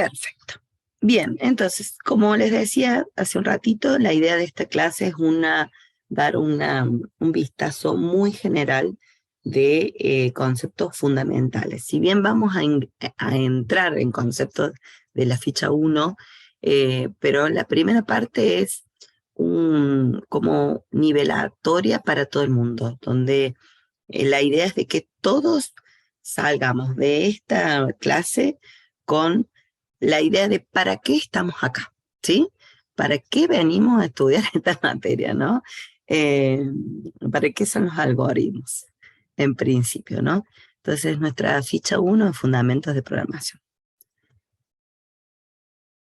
Perfecto. Bien, entonces, como les decía hace un ratito, la idea de esta clase es dar un vistazo muy general de conceptos fundamentales. Si bien vamos a entrar en conceptos de la ficha 1, pero la primera parte es como nivelatoria para todo el mundo, donde la idea es de que todos salgamos de esta clase con la idea de para qué estamos acá, ¿sí? ¿Para qué venimos a estudiar esta materia, no? Eh, ¿Para qué son los algoritmos, en principio, no? Entonces, nuestra ficha 1 es Fundamentos de Programación.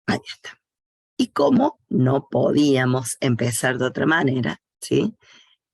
Ahí está. Y cómo no podíamos empezar de otra manera, ¿sí?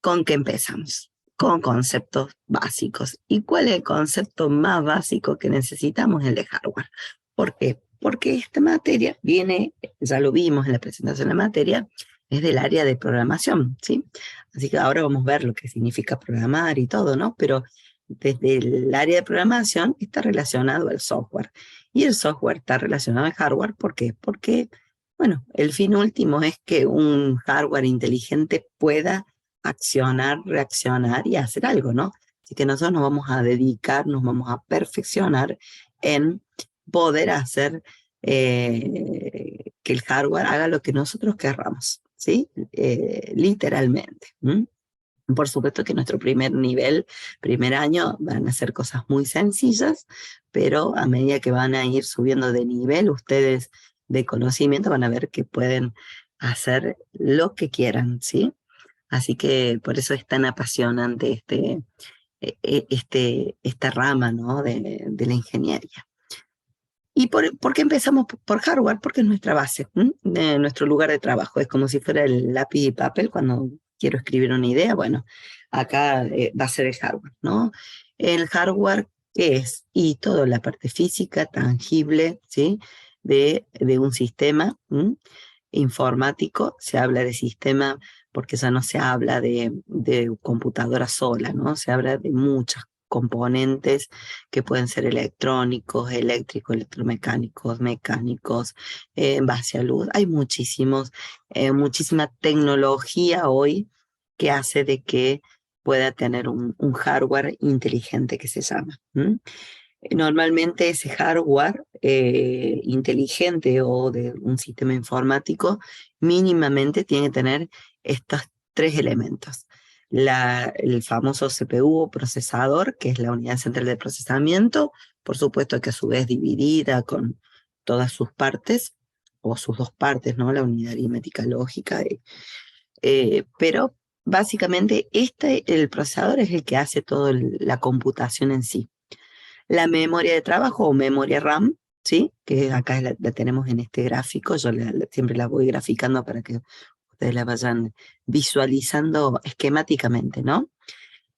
¿Con qué empezamos? Con conceptos básicos. ¿Y cuál es el concepto más básico que necesitamos? El de hardware. ¿Por qué? Porque esta materia viene, ya lo vimos en la presentación de la materia, es del área de programación, ¿sí? Así que ahora vamos a ver lo que significa programar y todo, ¿no? Pero desde el área de programación está relacionado al software. Y el software está relacionado al hardware, ¿por qué? Porque, bueno, el fin último es que un hardware inteligente pueda accionar, reaccionar y hacer algo, ¿no? Así que nosotros nos vamos a dedicar, nos vamos a perfeccionar en poder hacer que el hardware haga lo que nosotros querramos, ¿sí? Literalmente. ¿Mm? Por supuesto que nuestro primer nivel, primer año, van a ser cosas muy sencillas, pero a medida que van a ir subiendo de nivel, ustedes de conocimiento van a ver que pueden hacer lo que quieran, ¿sí? Así que por eso es tan apasionante esta rama, ¿no? de la ingeniería. ¿Y por qué empezamos por hardware? Porque es nuestra base, nuestro lugar de trabajo. Es como si fuera el lápiz y papel cuando quiero escribir una idea. Bueno, acá va a ser el hardware, ¿no? El hardware, ¿qué es? Y toda la parte física, tangible, ¿sí? De un sistema informático. Se habla de sistema porque ya no se habla de computadora sola, ¿no? Se habla de muchas componentes que pueden ser electrónicos, eléctricos, electromecánicos, mecánicos, en base a luz. Hay muchísima tecnología hoy que hace de que pueda tener un hardware inteligente que se llama. Normalmente ese hardware inteligente o de un sistema informático mínimamente tiene que tener estos tres elementos. El famoso CPU o procesador, que es la unidad central de procesamiento, por supuesto que a su vez dividida con todas sus partes, o sus dos partes, ¿no? La unidad aritmética lógica, pero básicamente el procesador es el que hace toda la computación en sí. La memoria de trabajo o memoria RAM, ¿sí? Que acá la tenemos en este gráfico, yo siempre la voy graficando para que ustedes la vayan visualizando esquemáticamente, ¿no?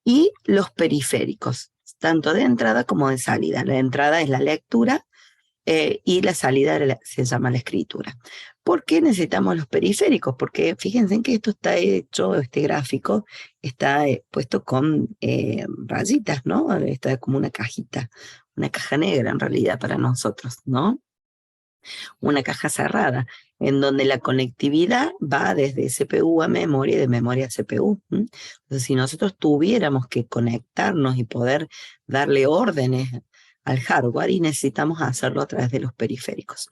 Y los periféricos, tanto de entrada como de salida. La entrada es la lectura y la salida se llama la escritura. ¿Por qué necesitamos los periféricos? Porque fíjense en que esto está hecho, este gráfico está puesto con rayitas, ¿no? Está como una caja negra en realidad para nosotros, ¿no? Una caja cerrada, en donde la conectividad va desde CPU a memoria y de memoria a CPU. Entonces, si nosotros tuviéramos que conectarnos y poder darle órdenes al hardware, y necesitamos hacerlo a través de los periféricos.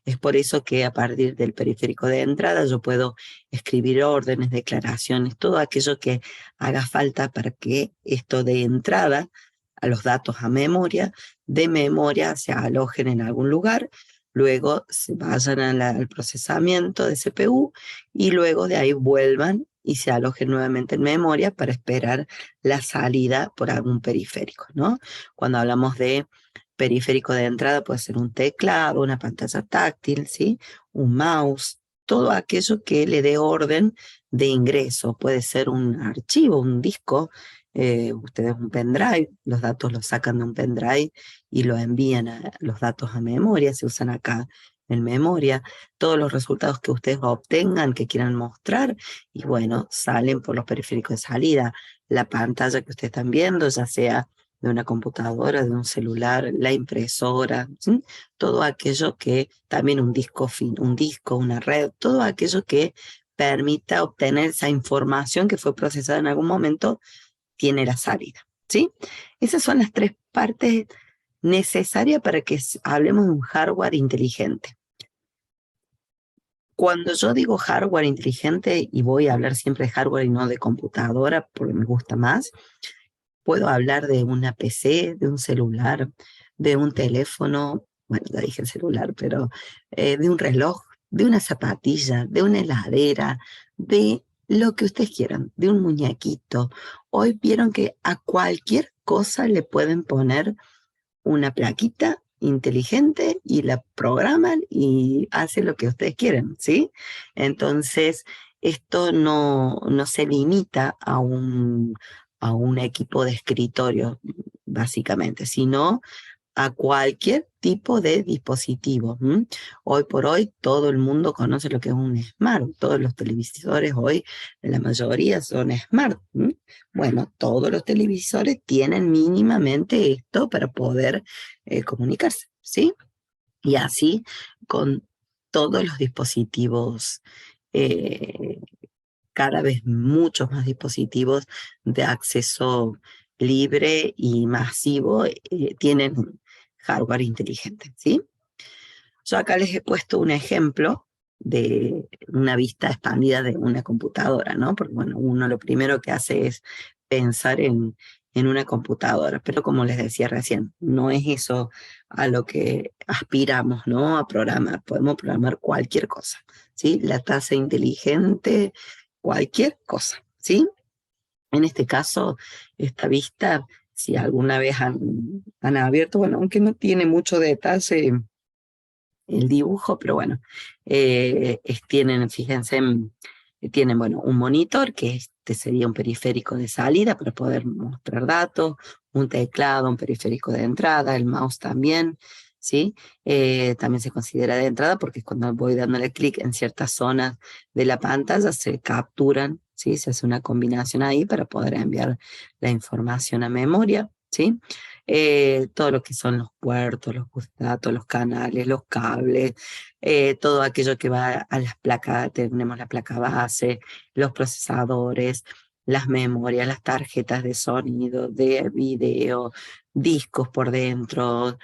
Es por eso que a partir del periférico de entrada yo puedo escribir órdenes, declaraciones, todo aquello que haga falta para que esto de entrada a los datos a memoria, de memoria se alojen en algún lugar, luego se vayan al procesamiento de CPU y luego de ahí vuelvan y se alojen nuevamente en memoria para esperar la salida por algún periférico, ¿no? Cuando hablamos de periférico de entrada puede ser un teclado, una pantalla táctil, ¿sí? Un mouse, todo aquello que le dé orden de ingreso. Puede ser un archivo, un disco, ustedes un pendrive, los datos los sacan de un pendrive y lo envían los datos a memoria, se usan acá en memoria, todos los resultados que ustedes obtengan, que quieran mostrar, y bueno, salen por los periféricos de salida. La pantalla que ustedes están viendo, ya sea de una computadora, de un celular, la impresora, ¿sí? Todo aquello que, también un disco, un disco, una red, todo aquello que permita obtener esa información que fue procesada en algún momento, tiene la salida, ¿sí? Esas son las tres partes necesarias para que hablemos de un hardware inteligente. Cuando yo digo hardware inteligente, y voy a hablar siempre de hardware y no de computadora, porque me gusta más, puedo hablar de una PC, de un celular, de un teléfono, bueno, ya dije celular, pero de un reloj, de una zapatilla, de una heladera, de lo que ustedes quieran, de un muñequito. Hoy vieron que a cualquier cosa le pueden poner una plaquita inteligente y la programan y hace lo que ustedes quieren, ¿sí? Entonces, esto no se limita a un equipo de escritorio, básicamente, sino a cualquier tipo de dispositivo. Hoy por hoy todo el mundo conoce lo que es un smart. Todos los televisores hoy, la mayoría son smart. Bueno, todos los televisores tienen mínimamente esto para poder comunicarse, ¿sí? Y así con todos los dispositivos, eh, cada vez muchos más dispositivos de acceso libre y masivo tienen hardware inteligente, ¿sí? Yo acá les he puesto un ejemplo de una vista expandida de una computadora, ¿no? Porque, bueno, uno lo primero que hace es pensar en una computadora, pero como les decía recién, no es eso a lo que aspiramos, ¿no? A programar, podemos programar cualquier cosa, ¿sí? La taza inteligente, cualquier cosa, ¿sí? En este caso, esta vista, si alguna vez han abierto, bueno, aunque no tiene mucho detalle el dibujo, pero bueno, tienen, fíjense, tienen, bueno, un monitor, que este sería un periférico de salida para poder mostrar datos, un teclado, un periférico de entrada, el mouse también, ¿sí? También se considera de entrada porque cuando voy dándole clic en ciertas zonas de la pantalla se capturan, ¿sí? Se hace una combinación ahí para poder enviar la información a memoria, ¿sí? Todo lo que son los puertos, los datos, los canales, los cables, todo aquello que va a las placas, tenemos la placa base, los procesadores, las memorias, las tarjetas de sonido, de video, discos por dentro,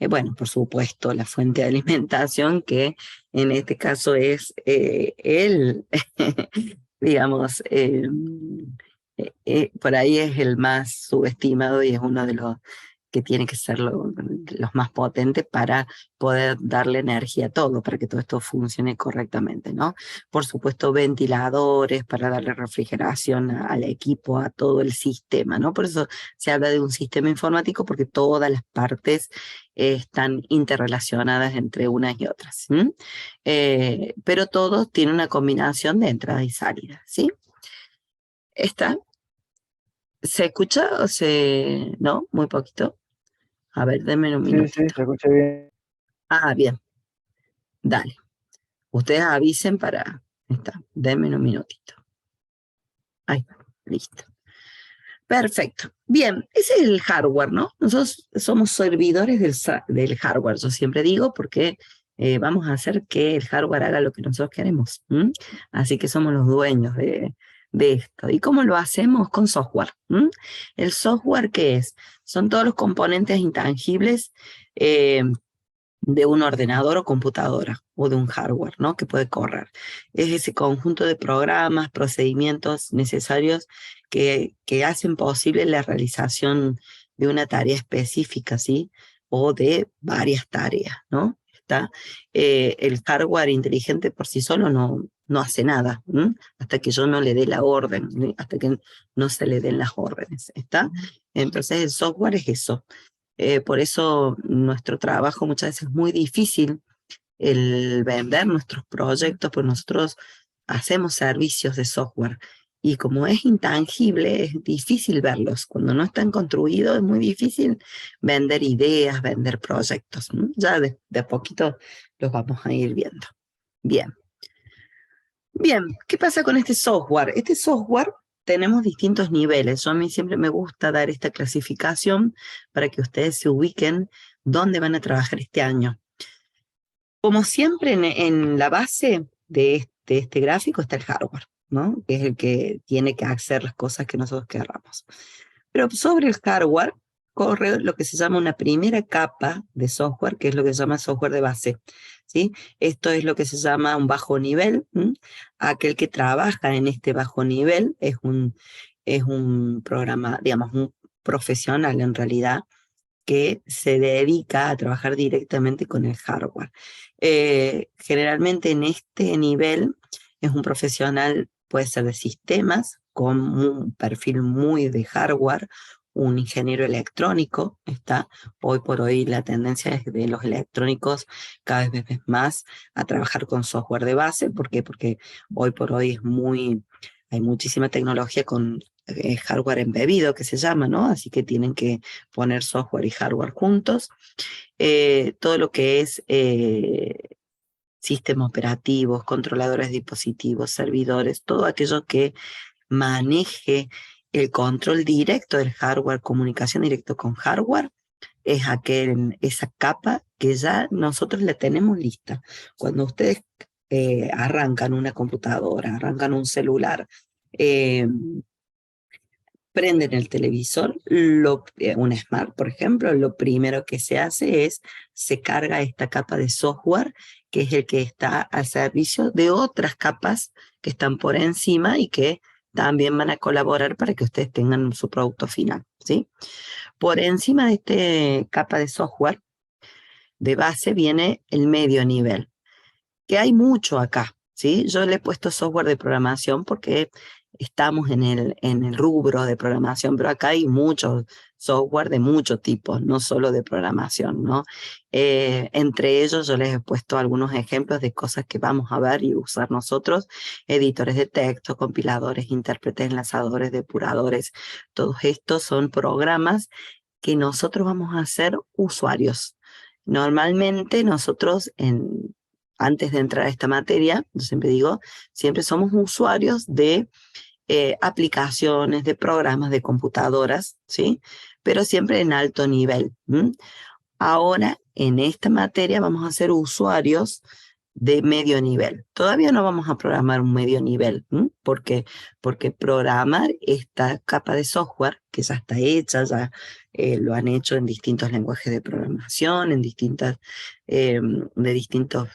bueno, por supuesto, la fuente de alimentación, que en este caso es digamos, por ahí es el más subestimado y es uno de los que tiene que ser los más potentes para poder darle energía a todo, para que todo esto funcione correctamente, ¿no? Por supuesto, ventiladores para darle refrigeración al equipo, a todo el sistema, ¿no? Por eso se habla de un sistema informático, porque todas las partes están interrelacionadas entre unas y otras, pero todos tienen una combinación de entrada y salida, ¿sí? ¿Está? ¿Se escucha o se...? No, muy poquito. A ver, denme un Sí, sí, minutito. se escucha bien. Ah, bien, dale. Ustedes avisen para... Está, denme un minutito. Ahí está, listo. Perfecto. Bien, ese es el hardware, ¿no? Nosotros somos servidores del hardware, yo siempre digo, porque vamos a hacer que el hardware haga lo que nosotros queremos. Así que somos los dueños de esto. ¿Y cómo lo hacemos? Con software. ¿El software qué es? Son todos los componentes intangibles de un ordenador o computadora o de un hardware, ¿no? Que puede correr. Es ese conjunto de programas, procedimientos necesarios que hacen posible la realización de una tarea específica, ¿sí? O de varias tareas, ¿no? Está, el hardware inteligente por sí solo no hace nada, hasta que yo no le dé la orden, ¿sí? Hasta que no se le den las órdenes, ¿está? Entonces el software es eso. Por eso nuestro trabajo muchas veces es muy difícil el vender nuestros proyectos, pues nosotros hacemos servicios de software y como es intangible, es difícil verlos. Cuando no están construidos es muy difícil vender ideas, vender proyectos. Ya de a poquito los vamos a ir viendo. Bien. Bien, ¿qué pasa con este software? Este software tenemos distintos niveles. Yo a mí siempre me gusta dar esta clasificación para que ustedes se ubiquen dónde van a trabajar este año. Como siempre, en la base de este gráfico está el hardware, ¿no? Que es el que tiene que hacer las cosas que nosotros querramos. Pero sobre el hardware corre lo que se llama una primera capa de software, que es lo que se llama software de base, ¿sí? Esto es lo que se llama un bajo nivel. Aquel que trabaja en este bajo nivel es un programa, digamos, un profesional en realidad, que se dedica a trabajar directamente con el hardware. Generalmente en este nivel es un profesional, puede ser de sistemas, con un perfil muy de hardware, un ingeniero electrónico. Está hoy por hoy la tendencia es de los electrónicos cada vez más a trabajar con software de base. ¿Por qué? Porque hoy por hoy hay muchísima tecnología con hardware embebido, que se llama, ¿no? Así que tienen que poner software y hardware juntos. Todo lo que es sistemas operativos, controladores de dispositivos, servidores, todo aquello que maneje el control directo del hardware, comunicación directa con hardware, es esa capa que ya nosotros la tenemos lista. Cuando ustedes arrancan una computadora, arrancan un celular, prenden el televisor, un Smart, por ejemplo, lo primero que se hace es, se carga esta capa de software, que es el que está al servicio de otras capas que están por encima y que también van a colaborar para que ustedes tengan su producto final, ¿sí? Por encima de esta capa de software de base viene el medio nivel, que hay mucho acá, ¿sí? Yo le he puesto software de programación porque estamos en el rubro de programación, pero acá hay mucho software de muchos tipos, no solo de programación, ¿no? Entre ellos yo les he puesto algunos ejemplos de cosas que vamos a ver y usar nosotros: editores de texto, compiladores, intérpretes, enlazadores, depuradores. Todos estos son programas que nosotros vamos a ser usuarios. Normalmente nosotros antes de entrar a esta materia, yo siempre digo, siempre somos usuarios de aplicaciones, de programas, de computadoras, ¿sí? Pero siempre en alto nivel. Ahora, en esta materia vamos a ser usuarios de medio nivel. Todavía no vamos a programar un medio nivel. ¿Por qué? Porque programar esta capa de software, que ya está hecha, ya lo han hecho en distintos lenguajes de programación, de distintas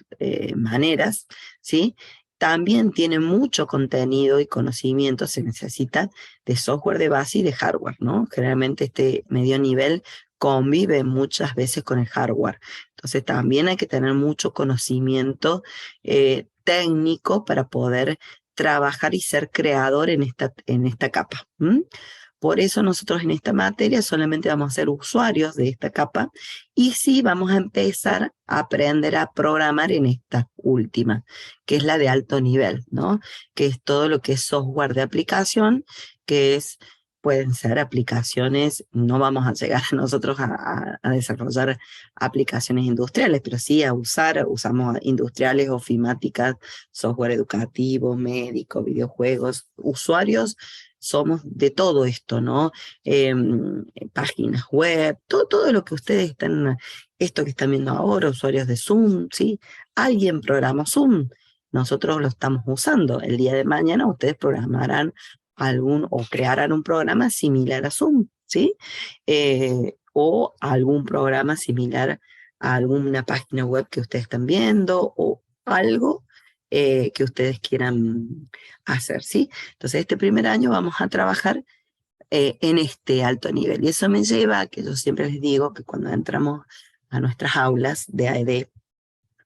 maneras, ¿sí? También tiene mucho contenido y conocimiento, se necesita de software de base y de hardware, ¿no? Generalmente este medio nivel convive muchas veces con el hardware. Entonces también hay que tener mucho conocimiento técnico para poder trabajar y ser creador en esta capa. Por eso nosotros en esta materia solamente vamos a ser usuarios de esta capa, y sí vamos a empezar a aprender a programar en esta última, que es la de alto nivel, ¿no? Que es todo lo que es software de aplicación, que pueden ser aplicaciones. No vamos a llegar nosotros a desarrollar aplicaciones industriales, pero sí usamos industriales, ofimáticas, software educativo, médico, videojuegos. Usuarios somos de todo esto, ¿no? Páginas web, todo lo que ustedes esto que están viendo ahora, usuarios de Zoom, ¿sí? Alguien programó Zoom, nosotros lo estamos usando. El día de mañana ustedes programarán o crearán un programa similar a Zoom, ¿sí? O algún programa similar a alguna página web que ustedes están viendo, o algo que ustedes quieran hacer, ¿sí? Entonces, este primer año vamos a trabajar en este alto nivel. Y eso me lleva a que yo siempre les digo que cuando entramos a nuestras aulas de AED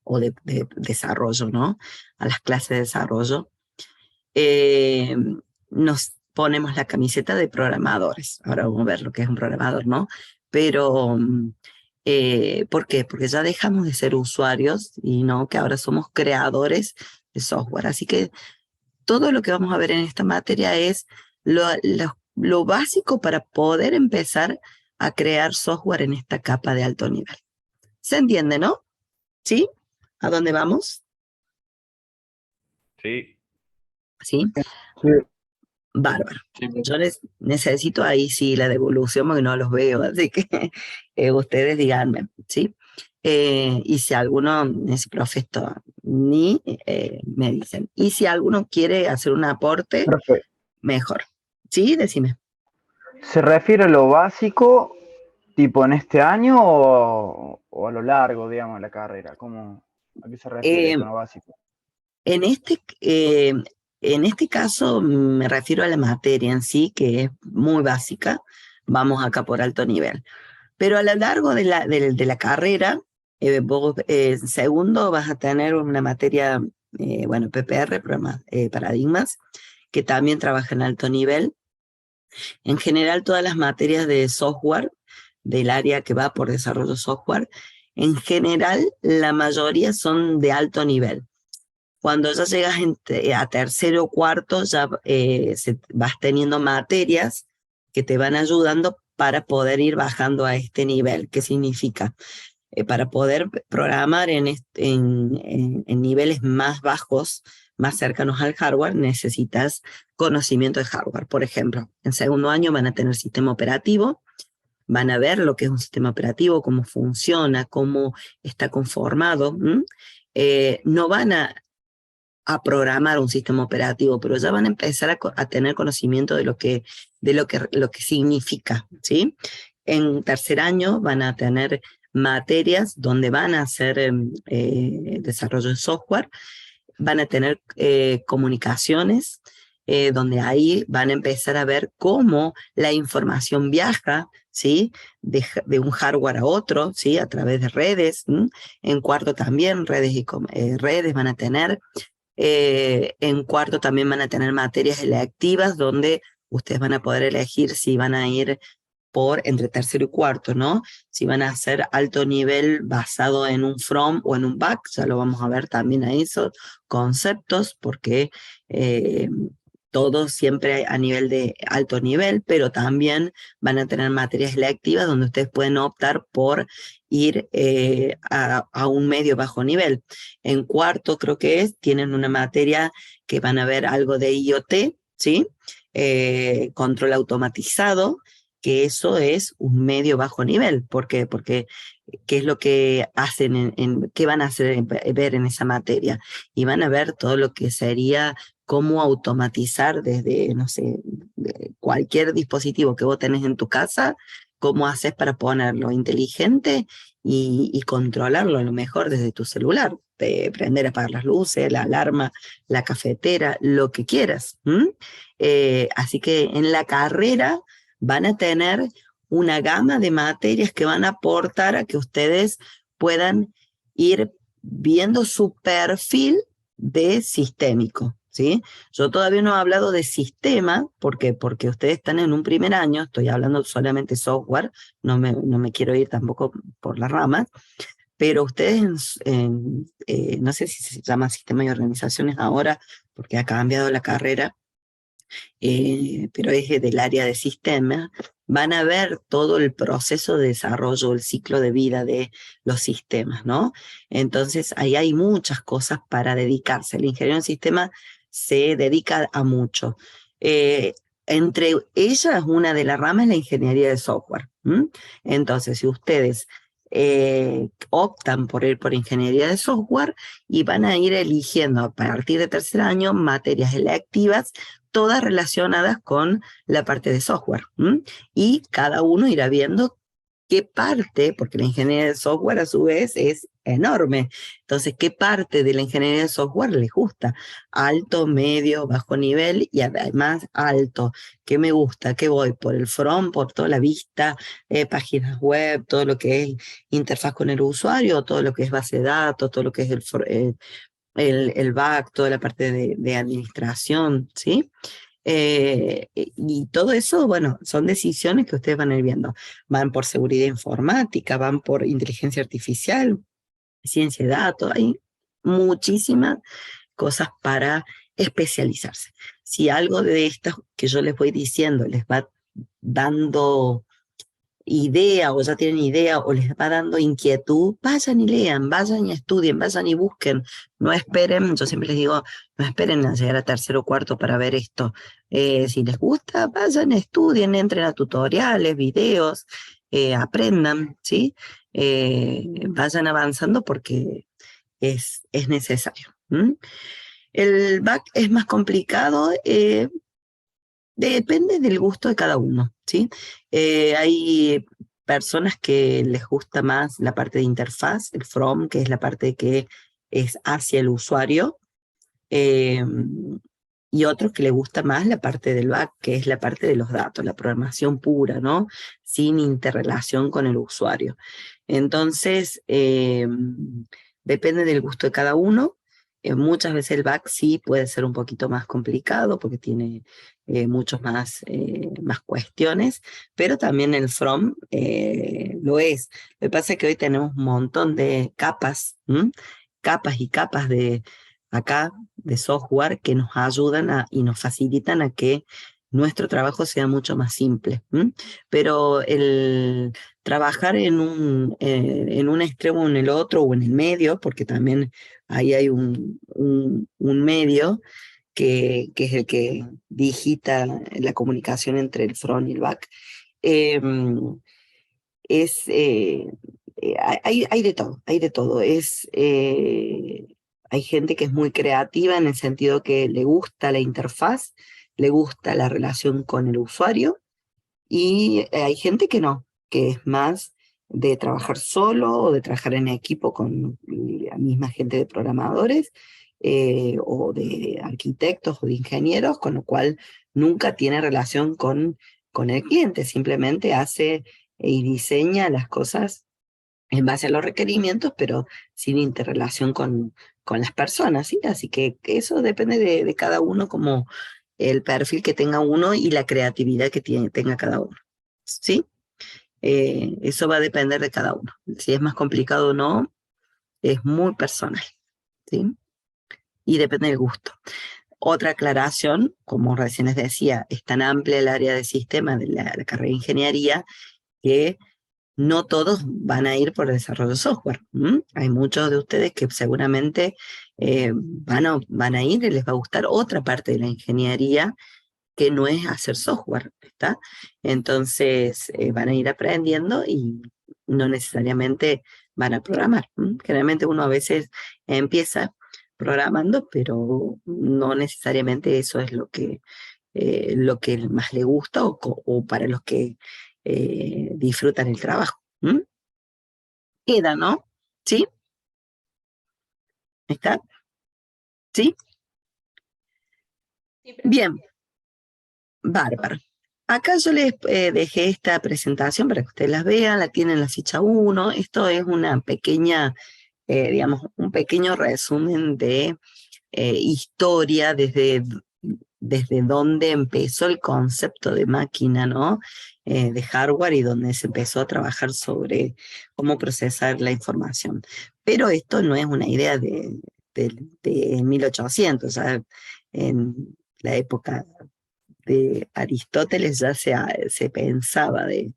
o de desarrollo, ¿no? A las clases de desarrollo, eh, nos ponemos la camiseta de programadores. Ahora vamos a ver lo que es un programador, ¿no? Pero, ¿por qué? Porque ya dejamos de ser usuarios y no, que ahora somos creadores de software. Así que todo lo que vamos a ver en esta materia es lo básico para poder empezar a crear software en esta capa de alto nivel. ¿Se entiende, no? ¿Sí? ¿A dónde vamos? Sí. ¿Sí? Sí, Bárbaro. Sí, Yo necesito ahí sí la devolución porque no los veo, así que ustedes díganme, ¿sí? Y si alguno es profesto, ni me dicen. Y si alguno quiere hacer un aporte, profe, mejor. ¿Sí? Decime. ¿se refiere a lo básico, tipo en este año o a lo largo, digamos, de la carrera? ¿A qué se refiere Eh, con lo básico? en este, eh, en este caso me refiero a la materia en sí, que es muy básica. Vamos acá por alto nivel. Pero a lo largo de la carrera, vos en segundo vas a tener una materia, bueno, PPR, paradigmas, que también trabaja en alto nivel. En general, todas las materias de software, del área que va por desarrollo software, en general, la mayoría son de alto nivel. Cuando ya llegas a tercero o cuarto, ya vas teniendo materias que te van ayudando para poder ir bajando a este nivel. ¿Qué significa? Para poder programar en niveles más bajos, más cercanos al hardware, necesitas conocimiento de hardware. Por ejemplo, en segundo año van a tener sistema operativo, van a ver lo que es un sistema operativo, cómo funciona, cómo está conformado. No van a programar un sistema operativo, pero ya van a empezar a tener conocimiento de lo que significa, ¿sí? En tercer año van a tener materias donde van a hacer desarrollo de software, van a tener comunicaciones, donde ahí van a empezar a ver cómo la información viaja, ¿sí? De un hardware a otro, ¿sí? A través de redes. ¿M? En cuarto también redes van a tener. En cuarto también van a tener materias electivas donde ustedes van a poder elegir si van a ir por entre tercero y cuarto, ¿no? Si van a hacer alto nivel basado en un from o en un back, ya lo vamos a ver también a esos conceptos, porque eh, todo siempre a nivel de alto nivel, pero también van a tener materias electivas donde ustedes pueden optar por ir a un medio bajo nivel. En cuarto creo que tienen una materia que van a ver algo de IoT, ¿sí? Control automatizado, que eso es un medio bajo nivel. ¿Por qué? Porque ¿qué es lo que hacen qué van a hacer, ver en esa materia? Y van a ver todo lo que sería cómo automatizar desde, no sé, cualquier dispositivo que vos tenés en tu casa, cómo haces para ponerlo inteligente y controlarlo a lo mejor desde tu celular. Prender, apagar las luces, la alarma, la cafetera, lo que quieras. Así que en la carrera van a tener una gama de materias que van a aportar a que ustedes puedan ir viendo su perfil de sistémico, ¿sí? Yo todavía no he hablado de sistema, porque ustedes están en un primer año, estoy hablando solamente software, no me quiero ir tampoco por las ramas, pero ustedes, no sé si se llama sistema y organizaciones ahora, porque ha cambiado la carrera, pero es del área de sistemas, van a ver todo el proceso de desarrollo, el ciclo de vida de los sistemas, ¿no? Entonces, ahí hay muchas cosas para dedicarse. El ingeniero en sistemas se dedica a mucho. Entre ellas, una de las ramas es la ingeniería de software. Entonces, si ustedes optan por ir por ingeniería de software y van a ir eligiendo a partir de tercer año materias electivas todas relacionadas con la parte de software. Y cada uno irá viendo qué parte, porque la ingeniería de software a su vez es enorme. Entonces, ¿qué parte de la ingeniería de software les gusta? Alto, medio, bajo nivel y además alto. ¿Qué me gusta? ¿Qué voy? Por el front, por toda la vista, páginas web, todo lo que es interfaz con el usuario, todo lo que es base de datos, todo lo que es el back, toda la parte de administración, ¿sí? Y todo eso, bueno, son decisiones que ustedes van a ir viendo. Van por seguridad informática, van por inteligencia artificial, ciencia de datos, hay muchísimas cosas para especializarse. Si algo de estas que yo les voy diciendo les va dando idea o ya tienen idea o les va dando inquietud, vayan y lean, vayan y estudien, vayan y busquen. No esperen, yo siempre les digo, no esperen a llegar a tercero o cuarto para ver esto. Si les gusta, vayan, estudien, entren a tutoriales, videos, aprendan, ¿sí? Vayan avanzando porque es necesario. El back es más complicado, depende del gusto de cada uno, ¿sí? Hay personas que les gusta más la parte de interfaz, el from, que es la parte que es hacia el usuario, eh, y otros que les gusta más la parte del back, que es la parte de los datos, la programación pura, ¿no? Sin interrelación con el usuario. Entonces, depende del gusto de cada uno. Muchas veces el back sí puede ser un poquito más complicado porque tiene muchos más cuestiones, pero también el from lo es. Lo que pasa es que hoy tenemos un montón de capas, capas y capas de acá de software que nos ayudan y nos facilitan a que nuestro trabajo sea mucho más simple. Pero el trabajar en un extremo o en el otro o en el medio, porque también ahí hay un medio que es el que digita la comunicación entre el front y el back, eh, es, hay de todo, hay de todo. Hay gente que es muy creativa en el sentido que le gusta la interfaz, le gusta la relación con el usuario, y hay gente que no, que es más de trabajar solo o de trabajar en equipo con la misma gente de programadores o de arquitectos o de ingenieros, con lo cual nunca tiene relación con el cliente, simplemente hace y diseña las cosas en base a los requerimientos, pero sin interrelación con las personas, ¿sí? Así que eso depende de cada uno, como el perfil que tenga uno y la creatividad que tenga cada uno, ¿sí? Eso va a depender de cada uno. Si es más complicado o no, es muy personal, ¿sí? Y depende del gusto. Otra aclaración, como recién les decía, es tan amplia el área de sistemas de la carrera de ingeniería que no todos van a ir por desarrollo de software. Hay muchos de ustedes que seguramente van a ir y les va a gustar otra parte de la ingeniería que no es hacer software, ¿está? Entonces van a ir aprendiendo y no necesariamente van a programar. Generalmente uno a veces empieza programando, pero no necesariamente eso es lo que más le gusta o para los que disfrutan el trabajo. Queda, ¿no? ¿Sí? ¿Está? ¿Sí? Bien, bárbaro. Acá yo les dejé esta presentación para que ustedes las vean, la tienen en la ficha 1. Esto es una pequeña, digamos, un pequeño resumen de historia desde dónde empezó el concepto de máquina, ¿no? De hardware y donde se empezó a trabajar sobre cómo procesar la información. Pero esto no es una idea de 1800, ya en la época de Aristóteles ya se pensaba en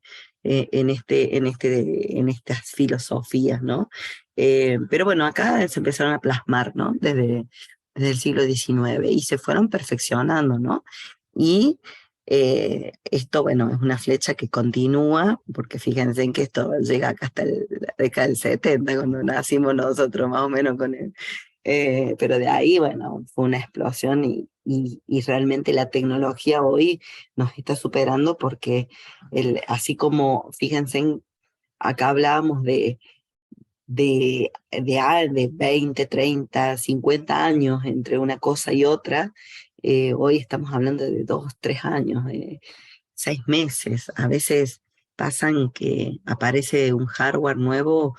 estas filosofías, ¿no? Pero bueno, acá se empezaron a plasmar, ¿no? Desde el siglo XIX y se fueron perfeccionando, ¿no? Y esto, bueno, es una flecha que continúa, porque fíjense en que esto llega acá hasta la década del 70, cuando nacimos nosotros más o menos con él. Pero de ahí, bueno, fue una explosión y realmente la tecnología hoy nos está superando porque así como, fíjense, acá hablábamos de 20, 30, 50 años entre una cosa y otra. Hoy estamos hablando de 2, 3 años, de 6 meses. A veces pasan que aparece un hardware nuevo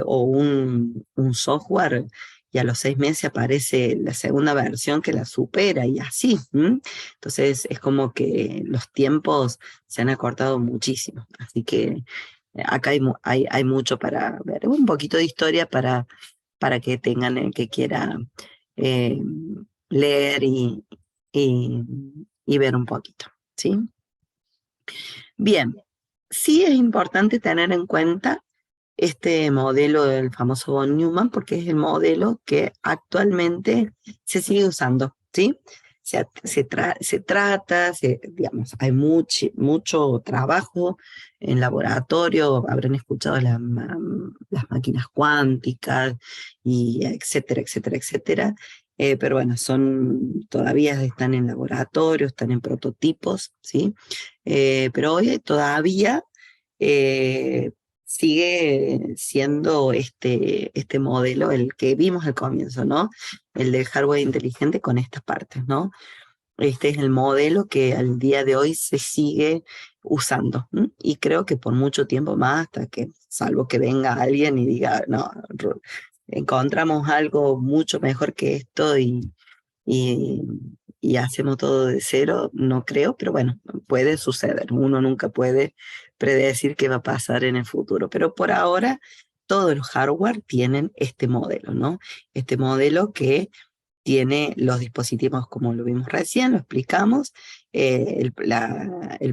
o un software y a los 6 meses aparece la segunda versión que la supera y así. Entonces es como que los tiempos se han acortado muchísimo. Así que acá hay mucho para ver. Un poquito de historia para que tengan el que quiera eh, leer y, y ver un poquito. ¿Sí? Bien, Sí es importante tener en cuenta este modelo del famoso von Neumann, porque es el modelo que actualmente se sigue usando, ¿sí? Se trata, digamos, hay mucho trabajo en laboratorio, habrán escuchado las máquinas cuánticas, y etcétera, etcétera, etcétera. Pero bueno, todavía están en laboratorio, están en prototipos, ¿sí? Pero hoy todavía eh, sigue siendo este modelo el que vimos al comienzo, ¿no? El del hardware inteligente con estas partes, ¿no? Este es el modelo que al día de hoy se sigue usando. ¿M? Y creo que por mucho tiempo más, hasta que, salvo que venga alguien y diga, no, encontramos algo mucho mejor que esto y, y hacemos todo de cero, no creo, pero bueno, puede suceder. Uno nunca puede predecir qué va a pasar en el futuro, pero por ahora todos los hardware tienen este modelo, ¿no? Este modelo que tiene los dispositivos como lo vimos recién, lo explicamos, el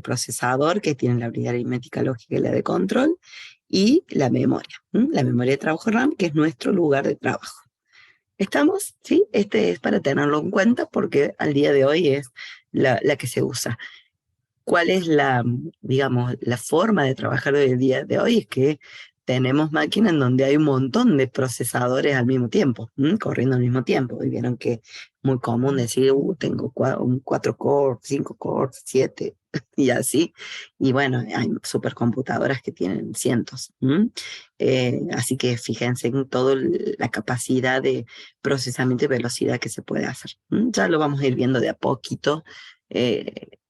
procesador que tiene la unidad aritmética lógica y la de control, y la memoria, la memoria de trabajo RAM, que es nuestro lugar de trabajo. ¿Estamos? Sí, este es para tenerlo en cuenta porque al día de hoy es la que se usa. ¿Cuál es digamos, la forma de trabajar del día de hoy? Es que tenemos máquinas en donde hay un montón de procesadores al mismo tiempo, corriendo al mismo tiempo. Y vieron que es muy común decir, tengo un 4 core, 5 core, 7, y así. Y bueno, hay supercomputadoras que tienen cientos. Así que fíjense en toda la capacidad de procesamiento y velocidad que se puede hacer. Ya lo vamos a ir viendo de a poquito.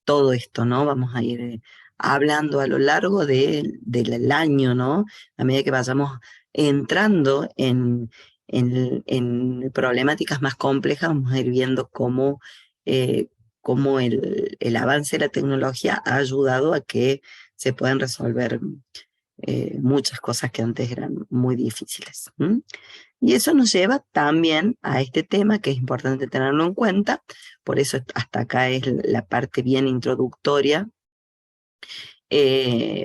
Todo esto, ¿no? Vamos a ir hablando a lo largo del año, ¿no? A medida que vayamos entrando en problemáticas más complejas, vamos a ir viendo cómo el avance de la tecnología ha ayudado a que se puedan resolver muchas cosas que antes eran muy difíciles. Y eso nos lleva también a este tema que es importante tenerlo en cuenta, por eso hasta acá es la parte bien introductoria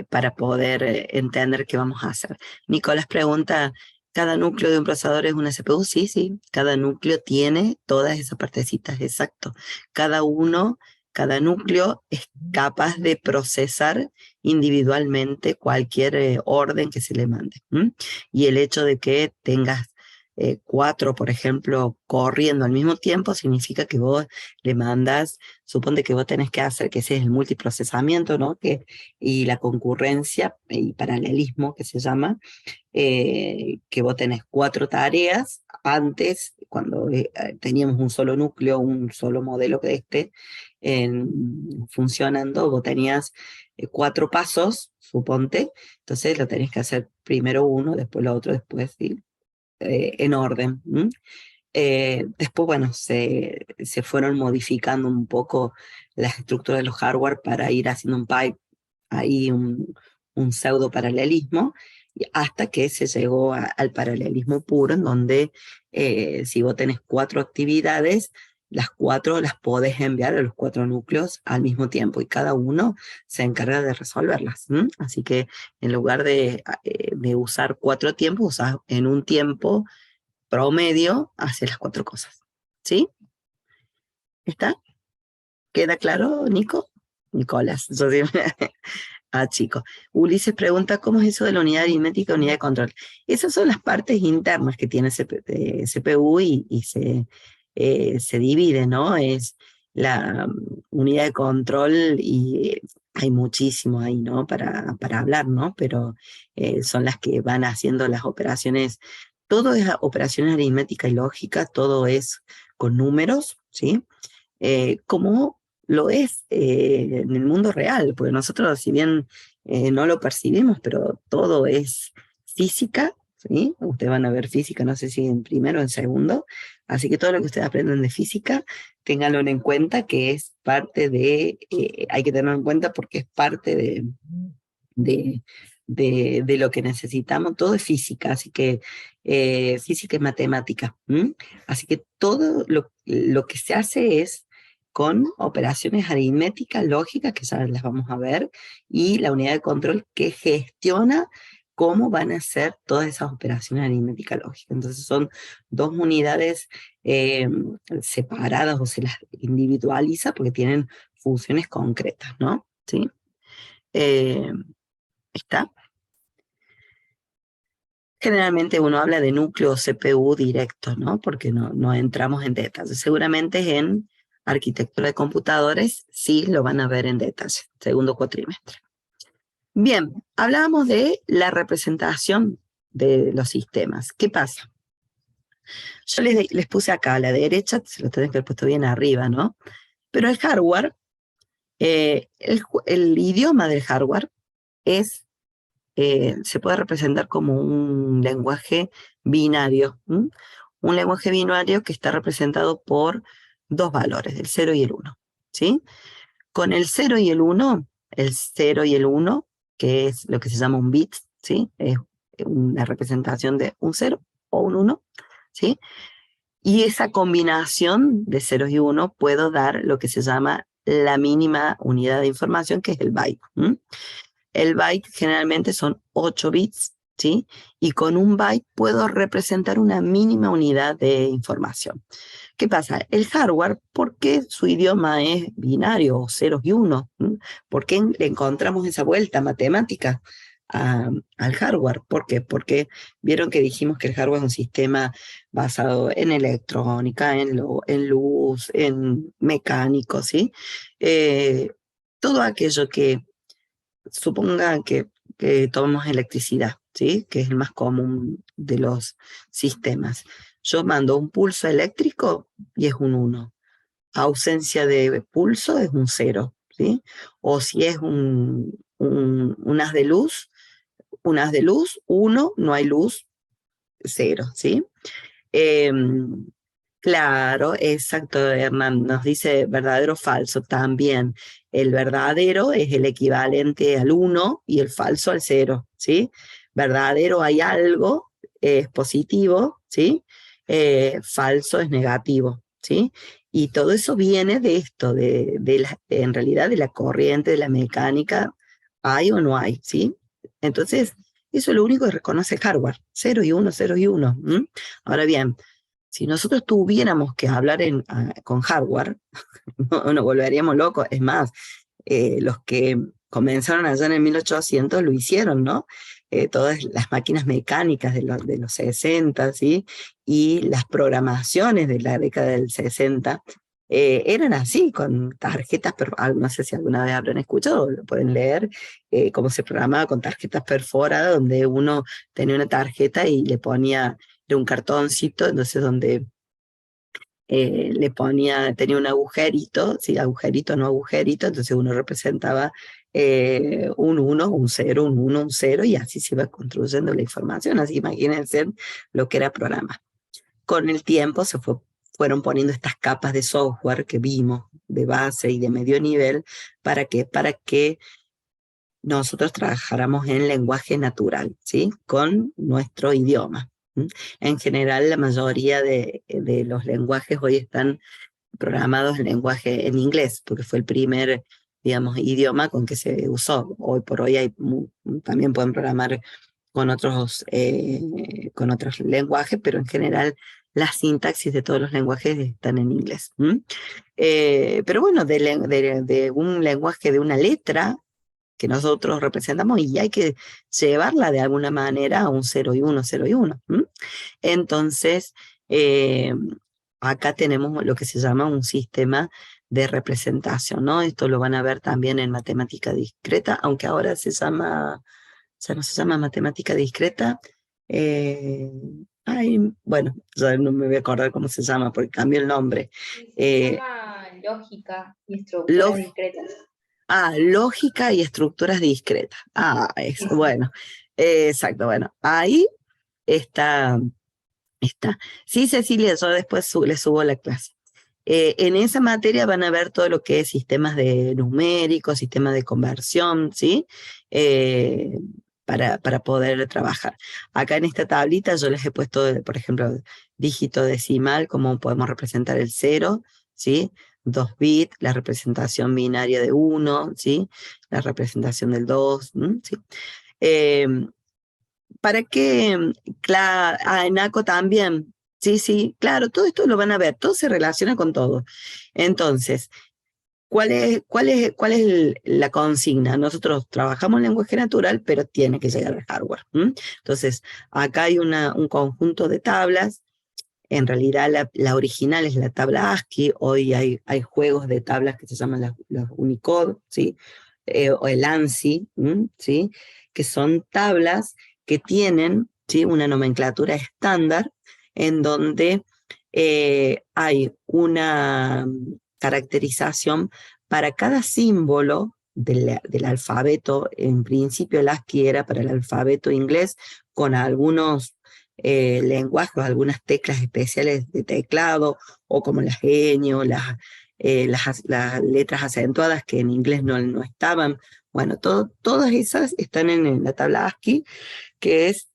para poder entender qué vamos a hacer. Nicolás pregunta, ¿cada núcleo de un procesador es una CPU? Sí, sí, cada núcleo tiene todas esas partecitas, exacto. Cada uno, cada núcleo es capaz de procesar individualmente cualquier orden que se le mande. Y el hecho de que tengas cuatro, por ejemplo, corriendo al mismo tiempo, significa que vos le mandas, suponte que vos tenés que hacer, que ese es el multiprocesamiento, ¿no? Y la concurrencia y paralelismo que se llama, que vos tenés cuatro tareas. Antes, cuando teníamos un solo núcleo, un solo modelo de funcionando, vos tenías cuatro pasos, suponte, entonces lo tenés que hacer primero uno, después lo otro, después ¿sí? En orden. Después, bueno, se fueron modificando un poco las estructuras de los hardware para ir haciendo un pipe, ahí un pseudo paralelismo, hasta que se llegó al paralelismo puro, en donde si vos tenés cuatro actividades, las cuatro las podés enviar a los cuatro núcleos al mismo tiempo y cada uno se encarga de resolverlas. Así que en lugar de usar cuatro tiempos, usás en un tiempo promedio hace las cuatro cosas. ¿Sí? ¿Está? ¿Queda claro, Nico? Nicolás. Yo digo, chico. Ulises pregunta, ¿cómo es eso de la unidad aritmética, unidad de control? Esas son las partes internas que tiene CPU y se divide, ¿no? Es la unidad de control y hay muchísimo ahí, ¿no? Para hablar, ¿no? Pero son las que van haciendo las operaciones. Todo es operaciones aritméticas y lógicas, todo es con números, ¿sí? Como lo es en el mundo real, porque nosotros, si bien no lo percibimos, pero todo es física, ¿sí? Ustedes van a ver física, no sé si en primero o en segundo, así que todo lo que ustedes aprenden de física, ténganlo en cuenta que es parte hay que tenerlo en cuenta porque es parte de, de lo que necesitamos, todo es física, así que física es matemática, así que todo lo que se hace es con operaciones aritméticas, lógicas, que ya las vamos a ver, y la unidad de control que gestiona cómo van a ser todas esas operaciones aritméticas lógicas. Entonces son dos unidades separadas o se las individualiza porque tienen funciones concretas, ¿no? ¿Sí? ¿Está? Generalmente uno habla de núcleo CPU directo, ¿no? Porque no entramos en detalles. Seguramente en arquitectura de computadores sí lo van a ver en detalle, segundo cuatrimestre. Bien, hablábamos de la representación de los sistemas. ¿Qué pasa? Yo les puse acá a la derecha, se lo tenés que haber puesto bien arriba, ¿no? Pero el hardware, el idioma del hardware es se puede representar como un lenguaje binario. ¿M? Un lenguaje binario que está representado por dos valores, el 0 y el 1. ¿Sí? Con el 0 y el 1, el 0 y el 1, que es lo que se llama un bit, ¿sí? Es una representación de un 0 o un 1, ¿sí? Y esa combinación de 0 y 1 puedo dar lo que se llama la mínima unidad de información, que es el byte. ¿M? El byte generalmente son 8 bits, ¿sí? Y con un byte puedo representar una mínima unidad de información. ¿Qué pasa? El hardware, ¿por qué su idioma es binario, ceros y unos? ¿Por qué le encontramos esa vuelta matemática al hardware? ¿Por qué? Porque vieron que dijimos que el hardware es un sistema basado en electrónica, en luz, en mecánico, ¿sí? Todo aquello que supongan que tomamos electricidad, ¿sí? Que es el más común de los sistemas. Yo mando un pulso eléctrico y es un 1. Ausencia de pulso es un 0, ¿sí? O si es un haz de luz, 1, no hay luz, 0, ¿sí? Eh, claro, exacto, Hernán. Nos dice verdadero o falso también. El verdadero es el equivalente al 1 y el falso al 0, ¿sí? Verdadero hay algo, es positivo, ¿sí? Falso es negativo, ¿sí? Y todo eso viene de esto, en realidad de la corriente, de la mecánica, hay o no hay, ¿sí? Entonces, eso es lo único que reconoce el hardware, 0 y 1, 0 y 1. Ahora bien, si nosotros tuviéramos que hablar con hardware, nos volveríamos locos. Es más, los que comenzaron allá en el 1800 lo hicieron, ¿no? Todas las máquinas mecánicas de los 60, ¿sí? Y las programaciones de la década del 60 eran así, con tarjetas, no sé si alguna vez habrán escuchado, lo pueden leer, cómo se programaba con tarjetas perforadas, donde uno tenía una tarjeta y le ponía de un cartoncito, entonces donde le tenía un agujerito, sí, agujerito, no agujerito, entonces uno representaba un 1, un 0, un 1, un 0, y así se iba construyendo la información. Así imagínense lo que era programa. Con el tiempo fueron poniendo estas capas de software que vimos, de base y de medio nivel, para que nosotros trabajáramos en lenguaje natural, ¿sí? Con nuestro idioma. En general, la mayoría de los lenguajes hoy están programados en lenguaje en inglés, porque fue el primer, digamos, idioma con que se usó. Hoy por hoy también pueden programar con otros lenguajes, pero en general las sintaxis de todos los lenguajes están en inglés. Pero bueno, de un lenguaje, de una letra que nosotros representamos, y hay que llevarla de alguna manera a un 0 y 1, 0 y 1. Entonces, acá tenemos lo que se llama un sistema de representación, ¿no? Esto lo van a ver también en matemática discreta, aunque ahora ya no se llama matemática discreta. Bueno, ya no me voy a acordar cómo se llama porque cambió el nombre. Se llama lógica y estructuras discretas. Lógica y estructuras discretas. Eso, bueno. Exacto, bueno. Ahí está. Sí, Cecilia, yo después le subo la clase. En esa materia van a ver todo lo que es sistemas de numéricos, sistemas de conversión, ¿sí? Para poder trabajar. Acá en esta tablita yo les he puesto, por ejemplo, dígito decimal, cómo podemos representar el 0, ¿sí? 2 bits, la representación binaria de 1, ¿sí? La representación del 2, ¿sí? ¿Para qué? Claro, en ACO también. Sí, sí, claro, todo esto lo van a ver, todo se relaciona con todo. Entonces, ¿cuál es la consigna? Nosotros trabajamos lenguaje natural, pero tiene que llegar al hardware. Entonces, acá hay un conjunto de tablas. En realidad, la original es la tabla ASCII. Hoy hay juegos de tablas que se llaman las Unicode, ¿sí? O el ANSI, ¿sí? Que son tablas que tienen, ¿sí? Una nomenclatura estándar en donde hay una caracterización para cada símbolo del alfabeto. En principio el ASCII era para el alfabeto inglés con algunos lenguajes, algunas teclas especiales de teclado, o como las ñ, las letras acentuadas que en inglés no estaban. Bueno, todas esas están en la tabla ASCII, que es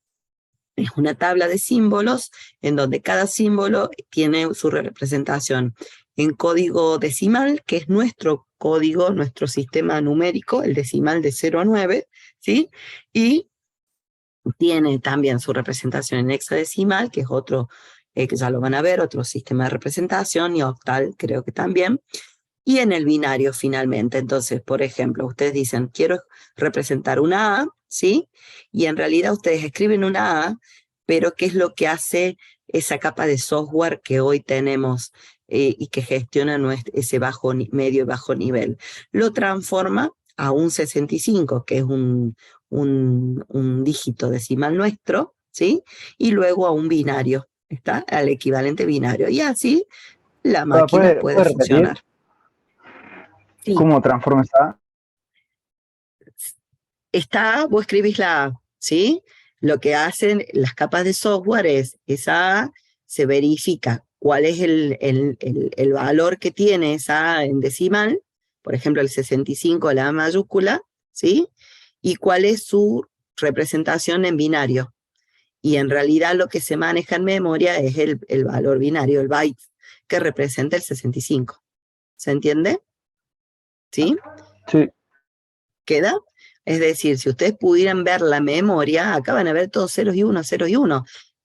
una tabla de símbolos en donde cada símbolo tiene su representación en código decimal, que es nuestro código, nuestro sistema numérico, el decimal de 0 a 9, ¿sí? Y tiene también su representación en hexadecimal, que es otro, que ya lo van a ver, otro sistema de representación, y octal creo que también, y en el binario finalmente. Entonces, por ejemplo, ustedes dicen, quiero representar una A, ¿sí? Y en realidad ustedes escriben una A, pero ¿qué es lo que hace esa capa de software que hoy tenemos y que gestiona ese medio y bajo nivel? Lo transforma a un 65, que es un dígito decimal nuestro, ¿sí? Y luego a un binario, ¿está? Al equivalente binario. Y así la máquina puede ¿Puede repetir funcionar. Sí, cómo transforma esa? está A, vos escribís la A, ¿sí? Lo que hacen las capas de software es, esa A se verifica cuál es el valor que tiene esa A en decimal, por ejemplo el 65, la A mayúscula, ¿sí? Y cuál es su representación en binario. Y en realidad lo que se maneja en memoria es el valor binario, el byte, que representa el 65. ¿Se entiende? ¿Sí? Sí. ¿Queda? Es decir, si ustedes pudieran ver la memoria, acá van a ver todos ceros y uno,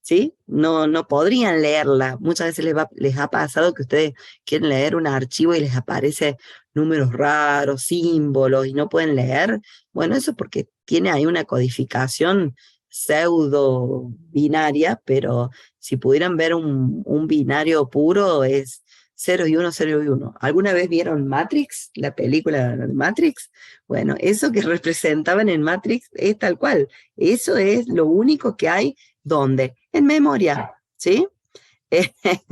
¿sí? No podrían leerla. Muchas veces les ha pasado que ustedes quieren leer un archivo y les aparece números raros, símbolos, y no pueden leer. Bueno, eso es porque tiene ahí una codificación pseudo binaria, pero si pudieran ver un binario puro es cero y uno, cero y uno. ¿Alguna vez vieron Matrix, la película de Matrix? Bueno, eso que representaban en Matrix es tal cual. Eso es lo único que hay, ¿dónde? En memoria, ¿sí?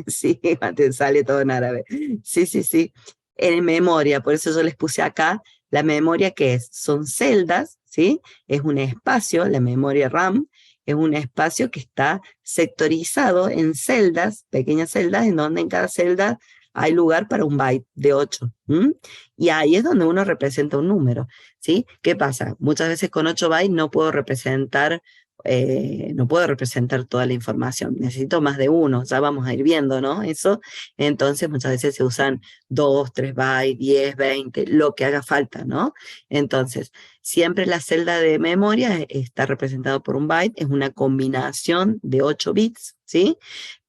Sí, te sale todo en árabe. Sí, sí, sí. En memoria, por eso yo les puse acá la memoria que es. Son celdas, ¿sí? Es un espacio, la memoria RAM, es un espacio que está sectorizado en celdas, pequeñas celdas, en donde en cada celda hay lugar para un byte de 8. Y ahí es donde uno representa un número, ¿sí? ¿Qué pasa? Muchas veces con 8 bytes no puedo representar toda la información, necesito más de uno, ya vamos a ir viendo, ¿no? Eso, entonces muchas veces se usan 2, 3 bytes, 10, 20, lo que haga falta, ¿no? Entonces, siempre la celda de memoria está representada por un byte, es una combinación de 8 bits, ¿sí?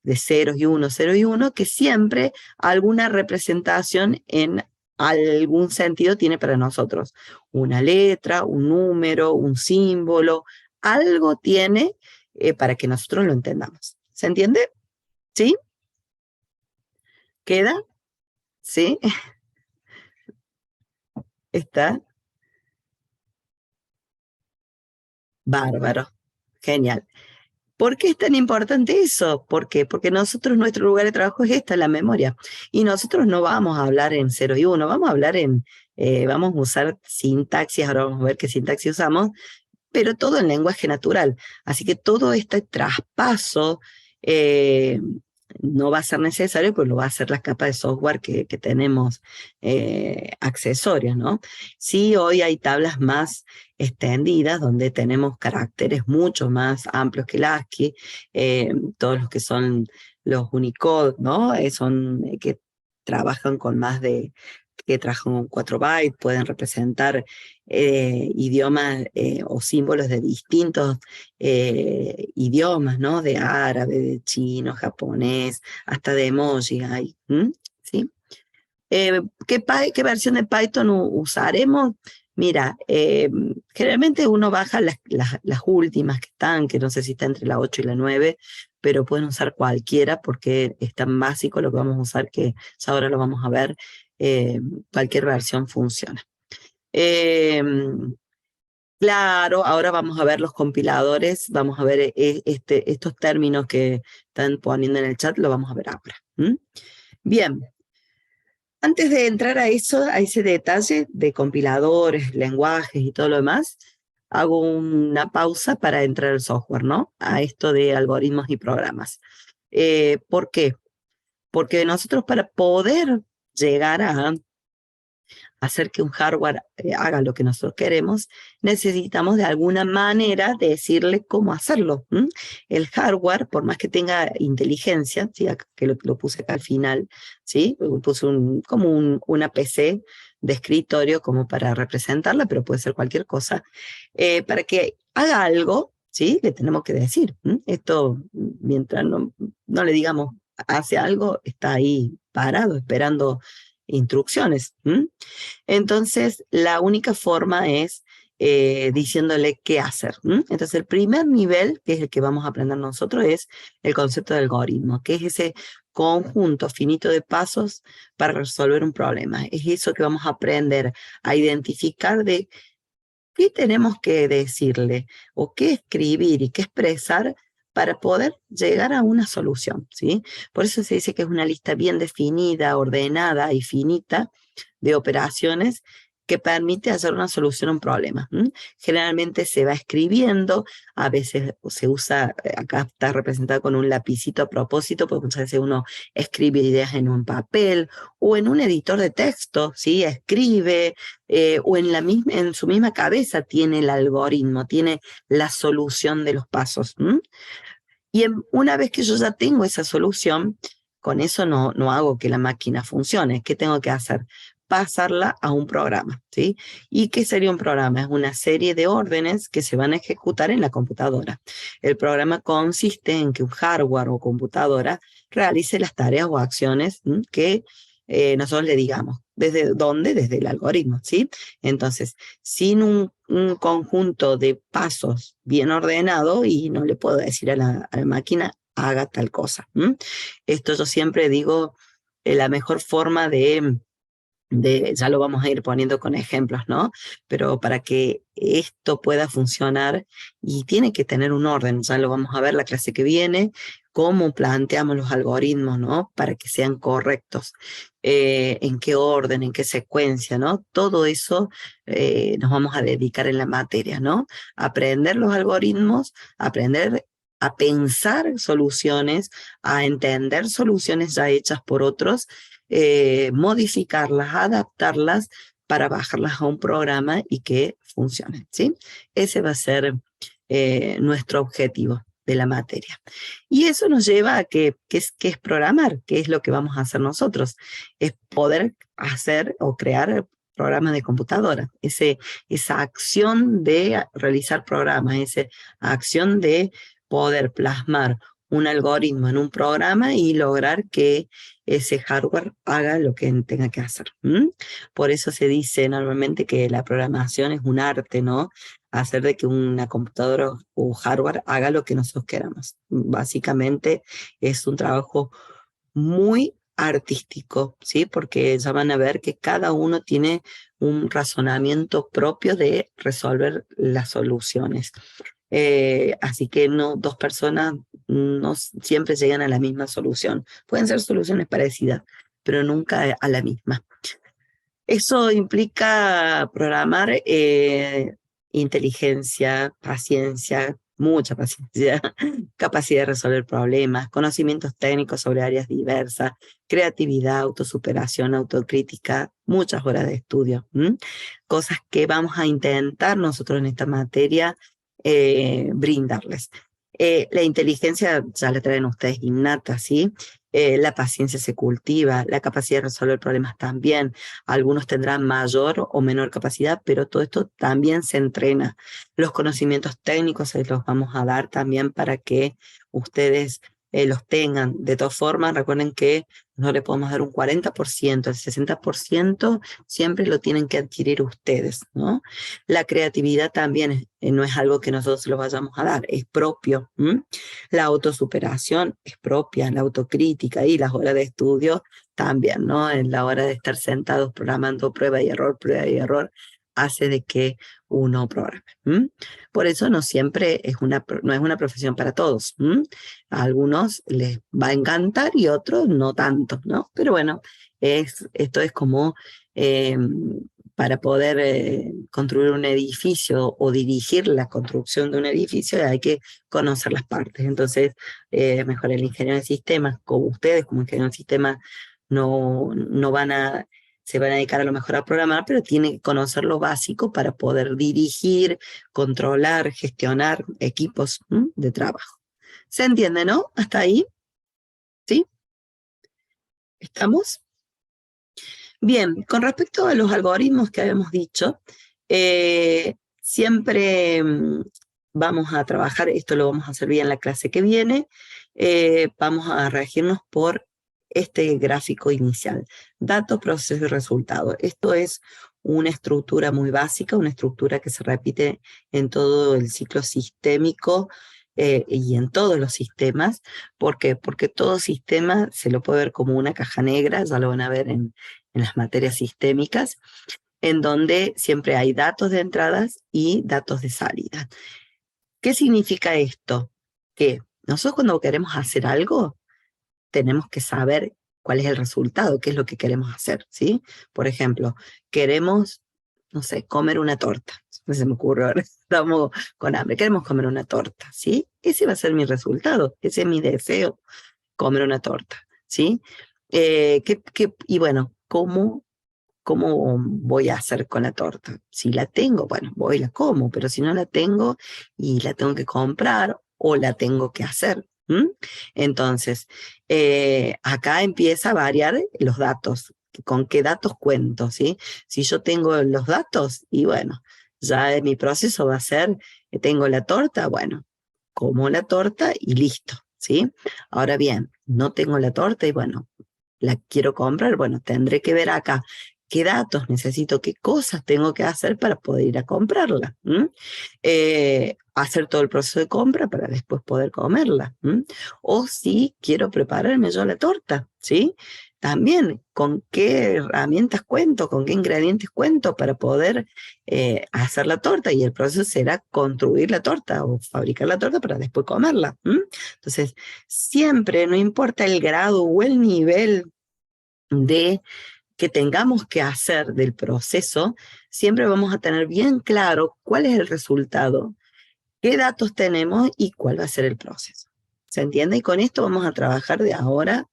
De ceros y uno, que siempre alguna representación en algún sentido tiene para nosotros. Una letra, un número, un símbolo, algo tiene para que nosotros lo entendamos. ¿Se entiende? ¿Sí? ¿Queda? ¿Sí? Está bárbaro. Genial. ¿Por qué es tan importante eso? ¿Por qué? Porque nosotros, nuestro lugar de trabajo es esta, la memoria. Y nosotros no vamos a hablar en 0 y 1, vamos a hablar vamos a usar sintaxis, ahora vamos a ver qué sintaxis usamos, pero todo en lenguaje natural. Así que todo este traspaso eh, no va a ser necesario, pues lo va a hacer la capa de software que tenemos accesorios, ¿no? Sí, hoy hay tablas más extendidas donde tenemos caracteres mucho más amplios que el ASCII, todos los que son los Unicode, ¿no? Que trabajan con que trabajan con 4 bytes, pueden representar idiomas o símbolos de distintos idiomas, ¿no? De árabe, de chino, japonés, hasta de emoji hay, ¿sí? ¿Qué versión de Python usaremos? Mira, generalmente uno baja las últimas que están, que no sé si está entre la 8 y la 9, pero pueden usar cualquiera porque es tan básico lo que vamos a usar que ya ahora lo vamos a ver. Cualquier versión funciona. Claro, ahora vamos a ver los compiladores, vamos a ver estos términos que están poniendo en el chat, lo vamos a ver ahora. Bien. Antes de entrar a ese detalle de compiladores, lenguajes y todo lo demás, hago una pausa para entrar al software, ¿no? A esto de algoritmos y programas. ¿Por qué? Porque nosotros para poder llegar a hacer que un hardware haga lo que nosotros queremos, necesitamos de alguna manera decirle cómo hacerlo. El hardware, por más que tenga inteligencia, ¿sí? Que lo puse acá al final, ¿sí? Puse una PC de escritorio como para representarla, pero puede ser cualquier cosa. Para que haga algo, ¿sí? Le tenemos que decir. Esto, mientras no le digamos hace algo, está ahí parado, esperando instrucciones. Entonces, la única forma es diciéndole qué hacer. Entonces, el primer nivel, que es el que vamos a aprender nosotros, es el concepto de algoritmo, que es ese conjunto finito de pasos para resolver un problema. Es eso que vamos a aprender a identificar de qué tenemos que decirle o qué escribir y qué expresar para poder llegar a una solución, ¿sí? Por eso se dice que es una lista bien definida, ordenada y finita de operaciones que permite hacer una solución a un problema. Generalmente se va escribiendo, a veces se usa, acá está representado con un lapicito a propósito, porque muchas veces uno escribe ideas en un papel o en un editor de texto, ¿sí? Escribe, o en su misma cabeza tiene el algoritmo, tiene la solución de los pasos. Y una vez que yo ya tengo esa solución, con eso no hago que la máquina funcione. ¿Qué tengo que hacer? Pasarla a un programa, ¿sí? ¿Y qué sería un programa? Es una serie de órdenes que se van a ejecutar en la computadora. El programa consiste en que un hardware o computadora realice las tareas o acciones que nosotros le digamos. ¿Desde dónde? Desde el algoritmo, ¿sí? Entonces, sin un conjunto de pasos bien ordenado, y no le puedo decir a la máquina, haga tal cosa. Esto yo siempre digo, la mejor forma ya lo vamos a ir poniendo con ejemplos, ¿no? Pero para que esto pueda funcionar, y tiene que tener un orden, ya lo vamos a ver la clase que viene, cómo planteamos los algoritmos, ¿no? Para que sean correctos, en qué orden, en qué secuencia, ¿no? Todo eso nos vamos a dedicar en la materia, ¿no? Aprender los algoritmos, aprender a pensar soluciones, a entender soluciones ya hechas por otros, modificarlas, adaptarlas para bajarlas a un programa y que funcionen, ¿sí? Ese va a ser nuestro objetivo de la materia. Y eso nos lleva a ¿qué es programar? ¿Qué es lo que vamos a hacer nosotros? Es poder hacer o crear programas de computadora, esa acción de realizar programas, esa acción de poder plasmar un algoritmo en un programa y lograr que ese hardware haga lo que tenga que hacer. Por eso se dice normalmente que la programación es un arte, ¿no? Hacer de que una computadora o hardware haga lo que nosotros queramos. Básicamente es un trabajo muy artístico, ¿sí? Porque ya van a ver que cada uno tiene un razonamiento propio de resolver las soluciones. Así que dos personas no siempre llegan a la misma solución. Pueden ser soluciones parecidas, pero nunca a la misma. Eso implica programar inteligencia, paciencia, mucha paciencia, capacidad de resolver problemas, conocimientos técnicos sobre áreas diversas, creatividad, autosuperación, autocrítica, muchas horas de estudio. Cosas que vamos a intentar nosotros en esta materia brindarles. La inteligencia ya la traen ustedes innata, ¿sí? La paciencia se cultiva, la capacidad de resolver problemas también. Algunos tendrán mayor o menor capacidad, pero todo esto también se entrena. Los conocimientos técnicos se los vamos a dar también para que ustedes los tengan. De todas formas, recuerden que no le podemos dar un 40%, el 60% siempre lo tienen que adquirir ustedes, ¿no? La creatividad también no es algo que nosotros los vayamos a dar, es propio. La autosuperación es propia, la autocrítica y las horas de estudio también, ¿no? En la hora de estar sentados programando prueba y error, hace de que uno programe. Por eso no siempre no es una profesión para todos. A algunos les va a encantar y a otros no tanto, ¿no? Pero bueno, esto es como para poder construir un edificio o dirigir la construcción de un edificio hay que conocer las partes. Entonces, mejor el ingeniero de sistemas, como ustedes como ingeniero de sistemas, no se van a dedicar a lo mejor a programar, pero tienen que conocer lo básico para poder dirigir, controlar, gestionar equipos de trabajo. ¿Se entiende, no? ¿Hasta ahí? ¿Sí? ¿Estamos? Bien, con respecto a los algoritmos que habíamos dicho, siempre vamos a trabajar, esto lo vamos a hacer bien en la clase que viene, vamos a regirnos por este gráfico inicial, datos, proceso y resultado. Esto es una estructura muy básica, una estructura que se repite en todo el ciclo sistémico y en todos los sistemas. ¿Por qué? Porque todo sistema se lo puede ver como una caja negra, ya lo van a ver en las materias sistémicas, en donde siempre hay datos de entradas y datos de salida. ¿Qué significa esto? Que nosotros cuando queremos hacer algo, tenemos que saber cuál es el resultado, qué es lo que queremos hacer, ¿sí? Por ejemplo, queremos, no sé, comer una torta. No se me ocurre ahora, estamos con hambre, queremos comer una torta, ¿sí? Ese va a ser mi resultado, ese es mi deseo, comer una torta, ¿sí? Y bueno, ¿cómo voy a hacer con la torta? Si la tengo, bueno, voy y la como, pero si no la tengo y la tengo que comprar o la tengo que hacer. Entonces, acá empieza a variar los datos, con qué datos cuento, ¿sí? Si yo tengo los datos y bueno, ya mi proceso va a ser, tengo la torta, bueno, como la torta y listo, ¿sí? Ahora bien, no tengo la torta y bueno, la quiero comprar, bueno, tendré que ver acá qué datos necesito, qué cosas tengo que hacer para poder ir a comprarla. Hacer todo el proceso de compra para después poder comerla. O si quiero prepararme yo la torta, ¿sí? También, ¿con qué herramientas cuento? ¿Con qué ingredientes cuento para poder hacer la torta? Y el proceso será construir la torta o fabricar la torta para después comerla. Entonces, siempre, no importa el grado o el nivel de que tengamos que hacer del proceso, siempre vamos a tener bien claro cuál es el resultado, qué datos tenemos y cuál va a ser el proceso. ¿Se entiende? Y con esto vamos a trabajar de ahora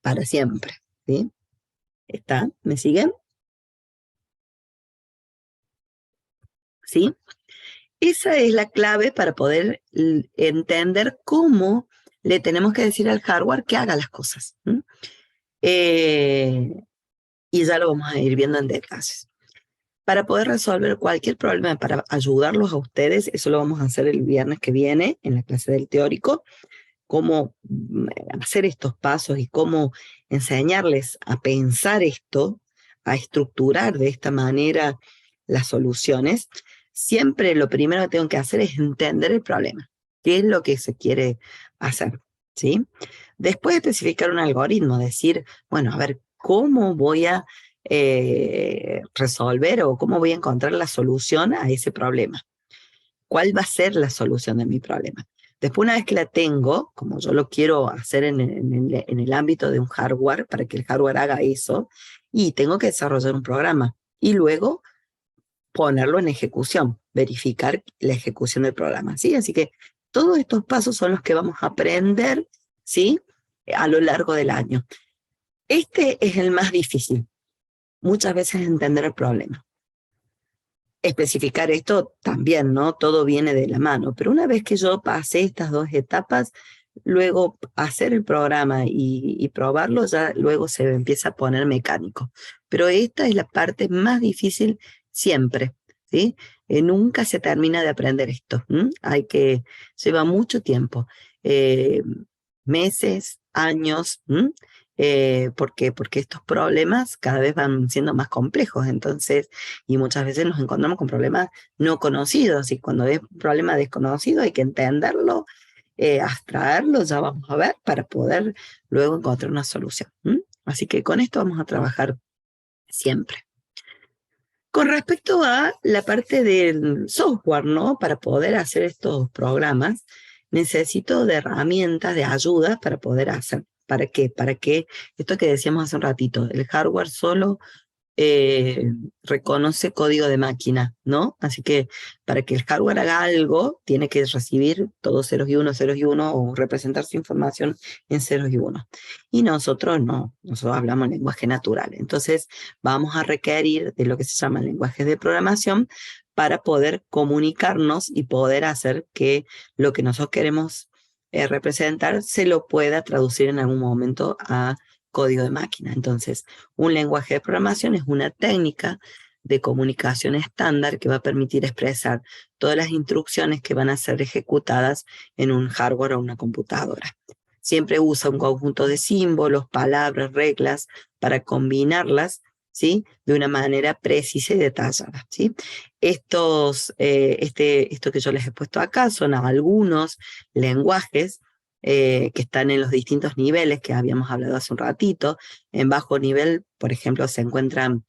para siempre. ¿Sí? ¿Está? ¿Me siguen? ¿Sí? Esa es la clave para poder entender cómo le tenemos que decir al hardware que haga las cosas. Y ya lo vamos a ir viendo en detalles. Para poder resolver cualquier problema, para ayudarlos a ustedes, eso lo vamos a hacer el viernes que viene en la clase del teórico, cómo hacer estos pasos y cómo enseñarles a pensar esto, a estructurar de esta manera las soluciones. Siempre lo primero que tengo que hacer es entender el problema, qué es lo que se quiere hacer, ¿sí? Después especificar un algoritmo, decir, bueno, a ver, ¿cómo voy a resolver o cómo voy a encontrar la solución a ese problema? ¿Cuál va a ser la solución de mi problema? Después, una vez que la tengo, como yo lo quiero hacer en el ámbito de un hardware, para que el hardware haga eso, y tengo que desarrollar un programa. Y luego ponerlo en ejecución, verificar la ejecución del programa, ¿sí? Así que todos estos pasos son los que vamos a aprender, ¿sí? A lo largo del año. Este es el más difícil. Muchas veces entender el problema. Especificar esto también, ¿no? Todo viene de la mano, pero una vez que yo pasé estas dos etapas, luego hacer el programa y probarlo, ya luego se empieza a poner mecánico. Pero esta es la parte más difícil siempre, ¿sí? Nunca se termina de aprender esto. Lleva mucho tiempo, eh, meses, años. ¿Por qué? Porque estos problemas cada vez van siendo más complejos, entonces, y muchas veces nos encontramos con problemas no conocidos, y cuando es un problema desconocido hay que entenderlo, abstraerlo, ya vamos a ver, para poder luego encontrar una solución. Así que con esto vamos a trabajar siempre. Con respecto a la parte del software, ¿no? Para poder hacer estos programas, necesito de herramientas, de ayuda para poder hacer. ¿Para qué? Para que, esto que decíamos hace un ratito, el hardware solo reconoce código de máquina, ¿no? Así que para que el hardware haga algo, tiene que recibir todos ceros y uno, o representar su información en ceros y unos. Y nosotros no, nosotros hablamos lenguaje natural. Entonces vamos a requerir de lo que se llama lenguajes de programación para poder comunicarnos y poder hacer que lo que nosotros queremos representar se lo pueda traducir en algún momento a código de máquina. Entonces, un lenguaje de programación es una técnica de comunicación estándar que va a permitir expresar todas las instrucciones que van a ser ejecutadas en un hardware o una computadora. Siempre usa un conjunto de símbolos, palabras, reglas para combinarlas, ¿sí? De una manera precisa y detallada, ¿sí? Esto que yo les he puesto acá son algunos lenguajes que están en los distintos niveles que habíamos hablado hace un ratito. En bajo nivel, por ejemplo, se encuentran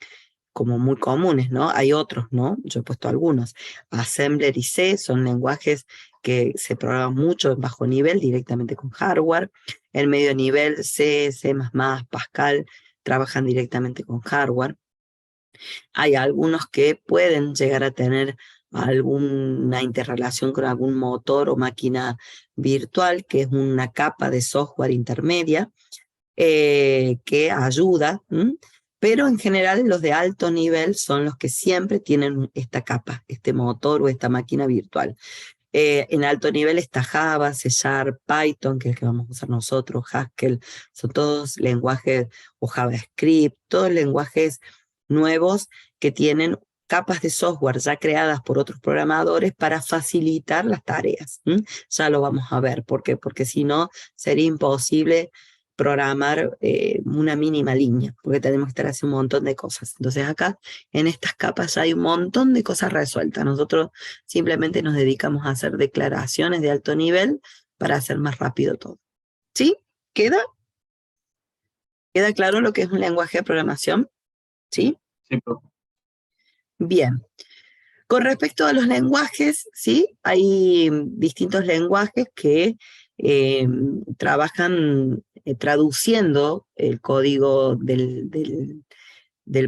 como muy comunes, ¿no? Hay otros, ¿no? Yo he puesto algunos. Assembler y C son lenguajes que se programan mucho en bajo nivel directamente con hardware. En medio nivel, C, C++, Pascal, trabajan directamente con hardware. Hay algunos que pueden llegar a tener alguna interrelación con algún motor o máquina virtual, que es una capa de software intermedia que ayuda, pero en general los de alto nivel son los que siempre tienen esta capa, este motor o esta máquina virtual. En alto nivel está Java, C Sharp, Python, que es el que vamos a usar nosotros, Haskell, son todos lenguajes, o JavaScript, todos lenguajes nuevos que tienen capas de software ya creadas por otros programadores para facilitar las tareas. Ya lo vamos a ver, ¿por qué? Porque si no, sería imposible programar una mínima línea, porque tenemos que estar haciendo un montón de cosas. Entonces acá, en estas capas hay un montón de cosas resueltas. Nosotros simplemente nos dedicamos a hacer declaraciones de alto nivel para hacer más rápido todo. ¿Sí? ¿Queda? ¿Queda claro lo que es un lenguaje de programación? ¿Sí? Sí, profe. Bien. Con respecto a los lenguajes, ¿sí? Hay distintos lenguajes que trabajan traduciendo el código del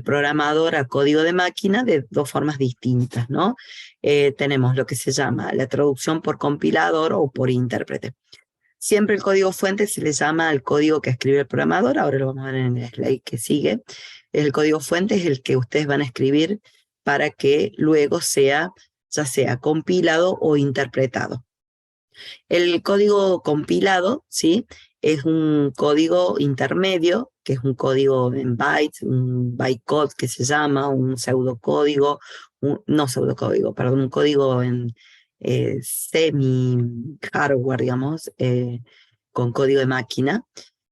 programador a código de máquina de dos formas distintas, ¿no? Tenemos lo que se llama la traducción por compilador o por intérprete. Siempre el código fuente se le llama al código que escribe el programador, ahora lo vamos a ver en el slide que sigue. El código fuente es el que ustedes van a escribir para que luego sea, ya sea compilado o interpretado. El código compilado, ¿sí? Es un código intermedio, que es un código en bytes, un bytecode que se llama, un pseudocódigo, no pseudocódigo, perdón, un código en semi-hardware, digamos, con código de máquina,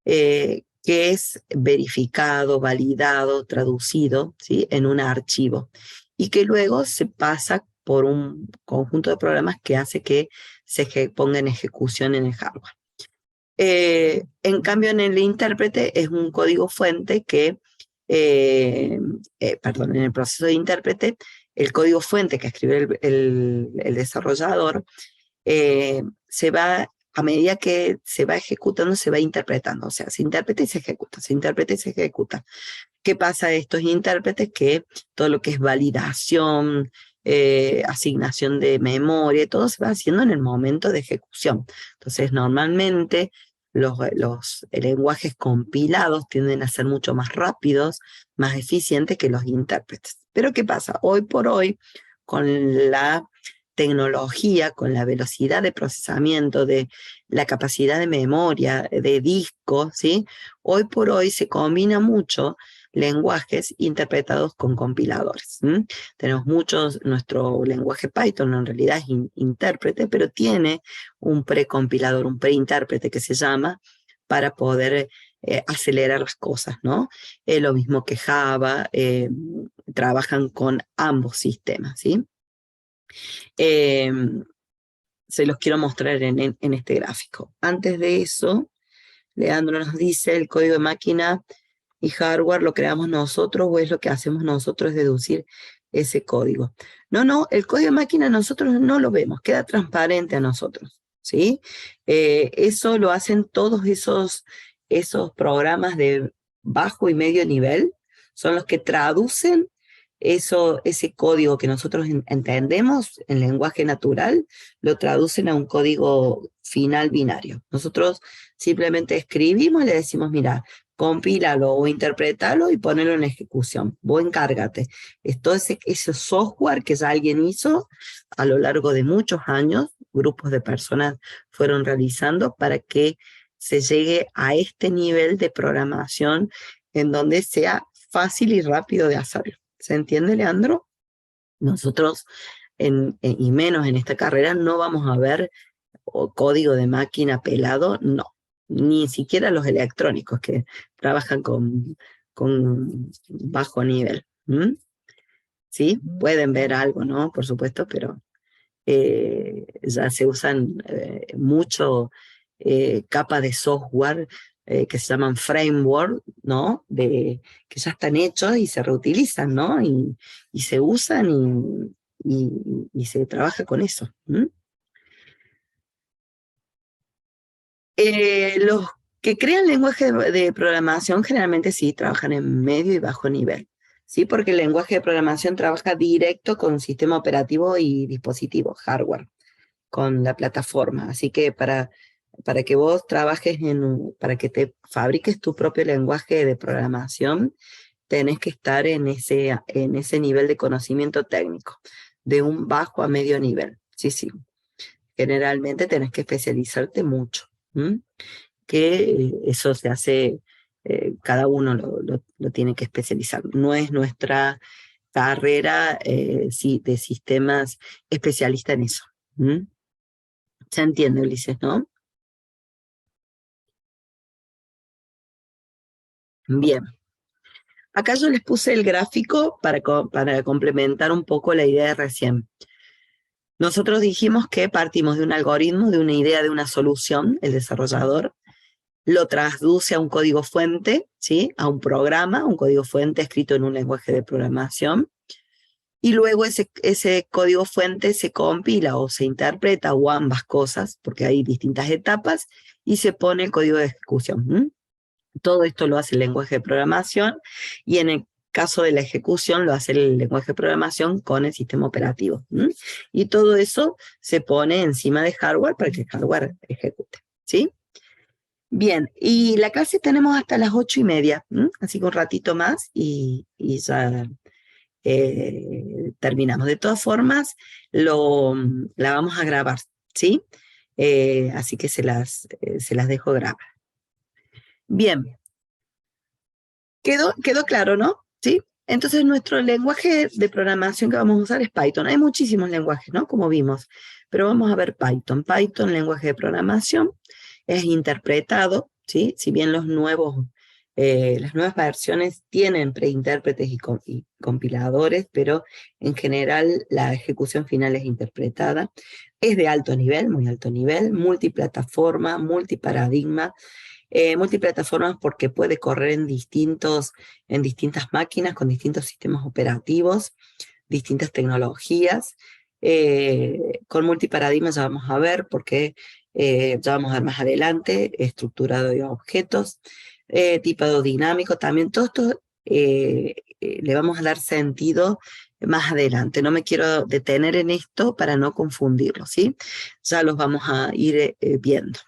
que es verificado, validado, traducido, ¿sí? En un archivo, y que luego se pasa por un conjunto de programas que hace que se ponga en ejecución en el hardware. En cambio, en el intérprete es un código fuente que, perdón, en el proceso de intérprete, el código fuente que escribe el desarrollador se va, a medida que se va ejecutando, se va interpretando, o sea, se interpreta y se ejecuta, se interpreta y se ejecuta. ¿Qué pasa a estos intérpretes? Que todo lo que es validación, asignación de memoria, todo se va haciendo en el momento de ejecución. Entonces, normalmente los lenguajes compilados tienden a ser mucho más rápidos, más eficientes que los intérpretes. Pero ¿qué pasa? Hoy por hoy, con la tecnología, con la velocidad de procesamiento, de la capacidad de memoria, de disco, ¿sí? Hoy por hoy se combina mucho lenguajes interpretados con compiladores. Tenemos muchos, nuestro lenguaje Python en realidad es intérprete, pero tiene un precompilador, un preintérprete que se llama, para poder acelerar las cosas, ¿no? Lo mismo que Java, trabajan con ambos sistemas, ¿sí? Se los quiero mostrar en este gráfico. Antes de eso, Leandro nos dice, el código de máquina y hardware lo creamos nosotros o es lo que hacemos nosotros, es deducir ese código. No, el código de máquina nosotros no lo vemos, queda transparente a nosotros, ¿sí? Eso lo hacen todos esos programas de bajo y medio nivel, son los que traducen ese código que nosotros entendemos en lenguaje natural, lo traducen a un código final binario. Nosotros simplemente escribimos y le decimos, mira, compílalo o interprétalo y ponelo en ejecución. Vos encárgate. Es todo ese software que ya alguien hizo a lo largo de muchos años, grupos de personas fueron realizando para que se llegue a este nivel de programación en donde sea fácil y rápido de hacerlo. ¿Se entiende, Leandro? Nosotros, y menos en esta carrera, no vamos a ver código de máquina pelado, no. Ni siquiera los electrónicos que trabajan con bajo nivel. ¿Sí? Pueden ver algo, ¿no? Por supuesto, pero ya se usan mucho capas de software que se llaman framework, ¿no? Que ya están hechos y se reutilizan, ¿no? Y se usan y se trabaja con eso. Los que crean lenguaje de programación generalmente sí trabajan en medio y bajo nivel, ¿sí? Porque el lenguaje de programación trabaja directo con sistema operativo y dispositivo, hardware, con la plataforma. Así que para que vos trabajes para que te fabriques tu propio lenguaje de programación, tenés que estar en ese nivel de conocimiento técnico, de un bajo a medio nivel. Sí, sí. Generalmente tenés que especializarte mucho. Que eso se hace, cada uno lo tiene que especializar. No es nuestra carrera de sistemas especialista en eso. ¿Se entiende, Ulises, no? Bien. Acá yo les puse el gráfico para complementar un poco la idea de recién. Nosotros dijimos que partimos de un algoritmo, de una idea, de una solución, el desarrollador, lo traduce a un código fuente, ¿sí? A un programa, un código fuente escrito en un lenguaje de programación, y luego ese código fuente se compila o se interpreta, o ambas cosas, porque hay distintas etapas, y se pone el código de ejecución. Todo esto lo hace el lenguaje de programación, y en el caso de la ejecución lo hace el lenguaje de programación con el sistema operativo. Y todo eso se pone encima de hardware para que el hardware ejecute, ¿sí? Bien, y la clase tenemos hasta las 8:30, así que un ratito más y ya terminamos. De todas formas, la vamos a grabar, ¿sí? Así que se las dejo grabar. Bien, quedó claro, ¿no? ¿Sí? Entonces nuestro lenguaje de programación que vamos a usar es Python. Hay muchísimos lenguajes, ¿no? Como vimos, pero vamos a ver Python. Python, lenguaje de programación, es interpretado, ¿sí? Si bien las nuevas versiones tienen preintérpretes y compiladores, pero en general la ejecución final es interpretada. Es de alto nivel, muy alto nivel, multiplataforma, multiparadigma, multiplataformas porque puede correr en distintas máquinas con distintos sistemas operativos, distintas tecnologías. Con multiparadigmas ya vamos a ver porque ya vamos a ver más adelante, estructurado de objetos, tipado dinámico, también todo esto le vamos a dar sentido más adelante. No me quiero detener en esto para no confundirlo, ¿sí? Ya los vamos a ir viendo.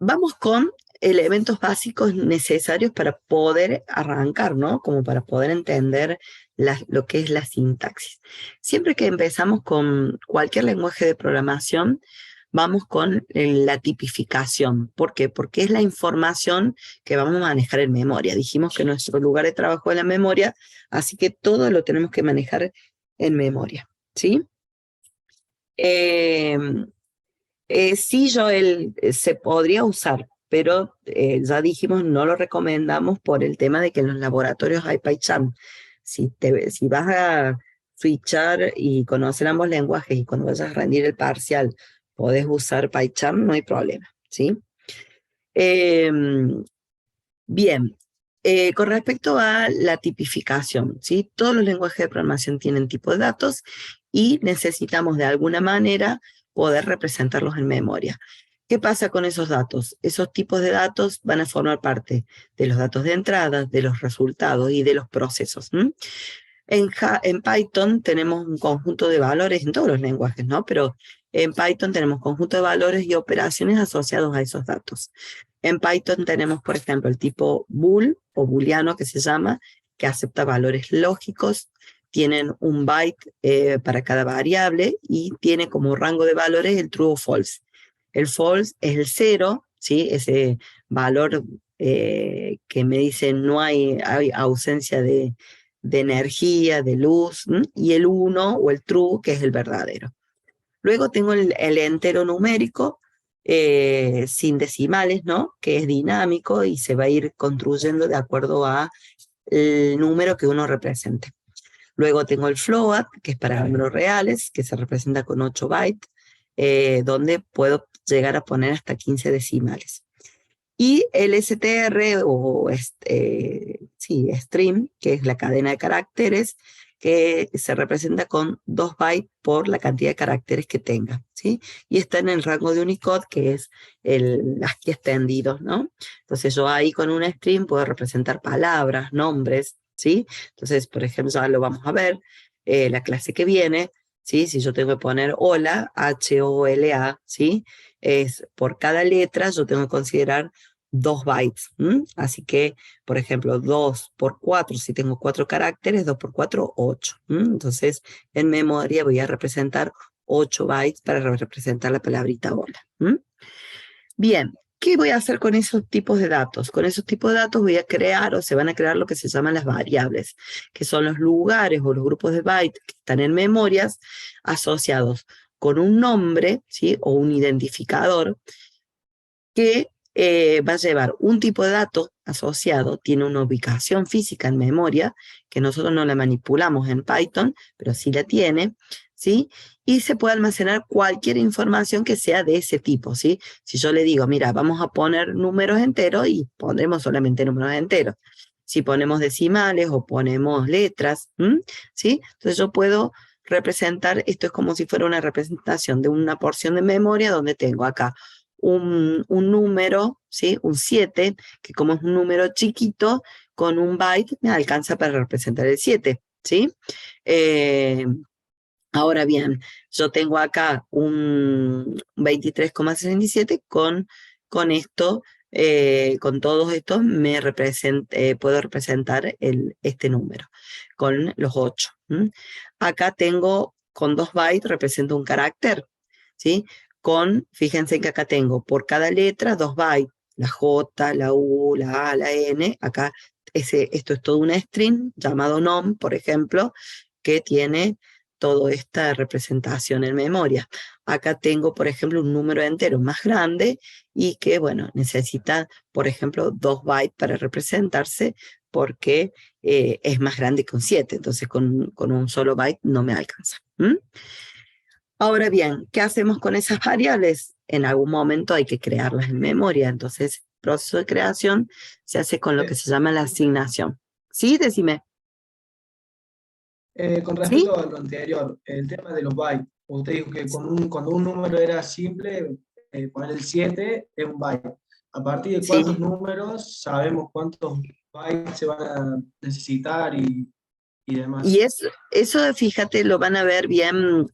Vamos con elementos básicos necesarios para poder arrancar, ¿no? Como para poder entender lo que es la sintaxis. Siempre que empezamos con cualquier lenguaje de programación, vamos con la tipificación. ¿Por qué? Porque es la información que vamos a manejar en memoria. Dijimos que nuestro lugar de trabajo es la memoria, así que todo lo tenemos que manejar en memoria, ¿sí? Sí, Joel, se podría usar, pero ya dijimos, no lo recomendamos por el tema de que en los laboratorios hay PyCharm. Si vas a switchar y conocer ambos lenguajes y cuando vayas a rendir el parcial podés usar PyCharm, no hay problema, ¿sí? Bien, con respecto a la tipificación, ¿sí? Todos los lenguajes de programación tienen tipo de datos y necesitamos de alguna manera poder representarlos en memoria. ¿Qué pasa con esos datos? Esos tipos de datos van a formar parte de los datos de entrada, de los resultados y de los procesos. En Python tenemos un conjunto de valores, en todos los lenguajes, ¿no? Pero en Python tenemos conjunto de valores y operaciones asociados a esos datos. En Python tenemos, por ejemplo, el tipo bool o booleano que se llama, que acepta valores lógicos, tienen un byte para cada variable y tiene como rango de valores el true o false. El false es el 0, ¿sí? Ese valor que me dice no hay ausencia de energía, de luz, y el 1 o el true, que es el verdadero. Luego tengo el entero numérico, sin decimales, ¿no? Que es dinámico y se va a ir construyendo de acuerdo a el número que uno represente. Luego tengo el float, que es para números reales, que se representa con 8 bytes, donde puedo llegar a poner hasta 15 decimales. Y el str o string, que es la cadena de caracteres, que se representa con 2 bytes por la cantidad de caracteres que tenga, ¿sí? Y está en el rango de Unicode, que es el ASCII extendido, ¿no? Entonces yo ahí con un string puedo representar palabras, nombres, ¿sí? Entonces, por ejemplo, ya lo vamos a ver, la clase que viene, ¿sí? Si yo tengo que poner hola, H-O-L-A, ¿sí? Es por cada letra yo tengo que considerar 2 bytes. Así que, por ejemplo, 2 por 4, si tengo 4 caracteres, 2 por 4, 8. Entonces, en memoria voy a representar 8 bytes para representar la palabrita hola. Bien, ¿qué voy a hacer con esos tipos de datos? Con esos tipos de datos voy a crear o se van a crear lo que se llaman las variables, que son los lugares o los grupos de bytes que están en memorias asociados con un nombre, ¿sí? O un identificador que va a llevar un tipo de dato asociado, tiene una ubicación física en memoria, que nosotros no la manipulamos en Python, pero sí la tiene, ¿sí? Y se puede almacenar cualquier información que sea de ese tipo, ¿sí? Si yo le digo, mira, vamos a poner números enteros y pondremos solamente números enteros. Si ponemos decimales o ponemos letras, ¿sí? Entonces yo puedo representar, esto es como si fuera una representación de una porción de memoria donde tengo acá un número, ¿sí? Un 7, que como es un número chiquito, con un byte me alcanza para representar el 7, ¿sí? Ahora bien, yo tengo acá un 23,67 con esto, con todos estos puedo representar este número, con los 8. Acá tengo, con 2 bytes represento un carácter, ¿sí? Fíjense que acá tengo por cada letra 2 bytes, la J, la U, la A, la N, acá esto es todo un string llamado nom, por ejemplo, que tiene toda esta representación en memoria. Acá tengo, por ejemplo, un número entero más grande y que, bueno, necesita, por ejemplo, 2 bytes para representarse porque es más grande que un 7, entonces con un solo byte no me alcanza. Ahora bien, ¿qué hacemos con esas variables? En algún momento hay que crearlas en memoria, entonces el proceso de creación se hace con lo que se llama la asignación. ¿Sí? Decime. Con ¿Sí? respecto a lo anterior, el tema de los bytes, usted dijo que cuando un número era simple, poner el 7 es un byte. A partir de Sí. cuántos números sabemos cuántos bytes se van a necesitar y y demás. Y eso, fíjate, lo van a ver bien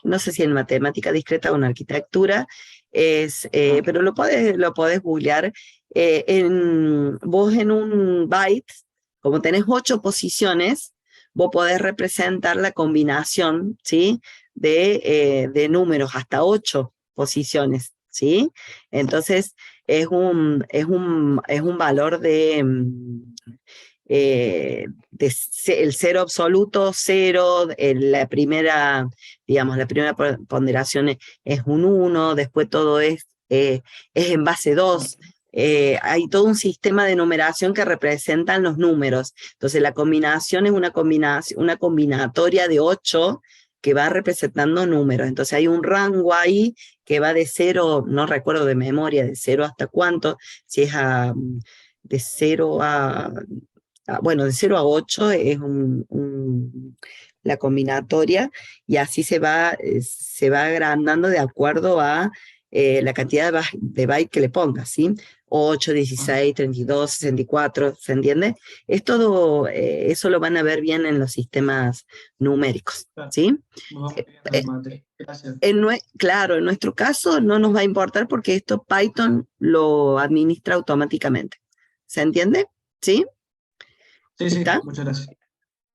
no sé si en matemática discreta o en arquitectura, pero lo podés googlear. Vos en un byte, como tenés 8 posiciones, vos podés representar la combinación, ¿sí? De números, hasta 8 posiciones, ¿sí? Entonces, es un valor el cero absoluto, 0, digamos, la primera ponderación es un 1, después todo es en base 2. Hay todo un sistema de numeración que representan los números. Entonces la combinación es una combinatoria de 8 que va representando números. Entonces hay un rango ahí que va de 0, no recuerdo de memoria, de 0 hasta cuánto, si es de 0 a... Bueno, de 0 a 8 es la combinatoria, y así se va agrandando de acuerdo a la cantidad de bytes que le pongas, ¿sí? 8, 16, 32, 64, ¿se entiende? Es todo, eso lo van a ver bien en los sistemas numéricos, ¿sí? Gracias. Claro, en nuestro caso no nos va a importar porque esto Python lo administra automáticamente. ¿Se entiende? ¿Sí? Sí, sí, ¿Está? muchas gracias.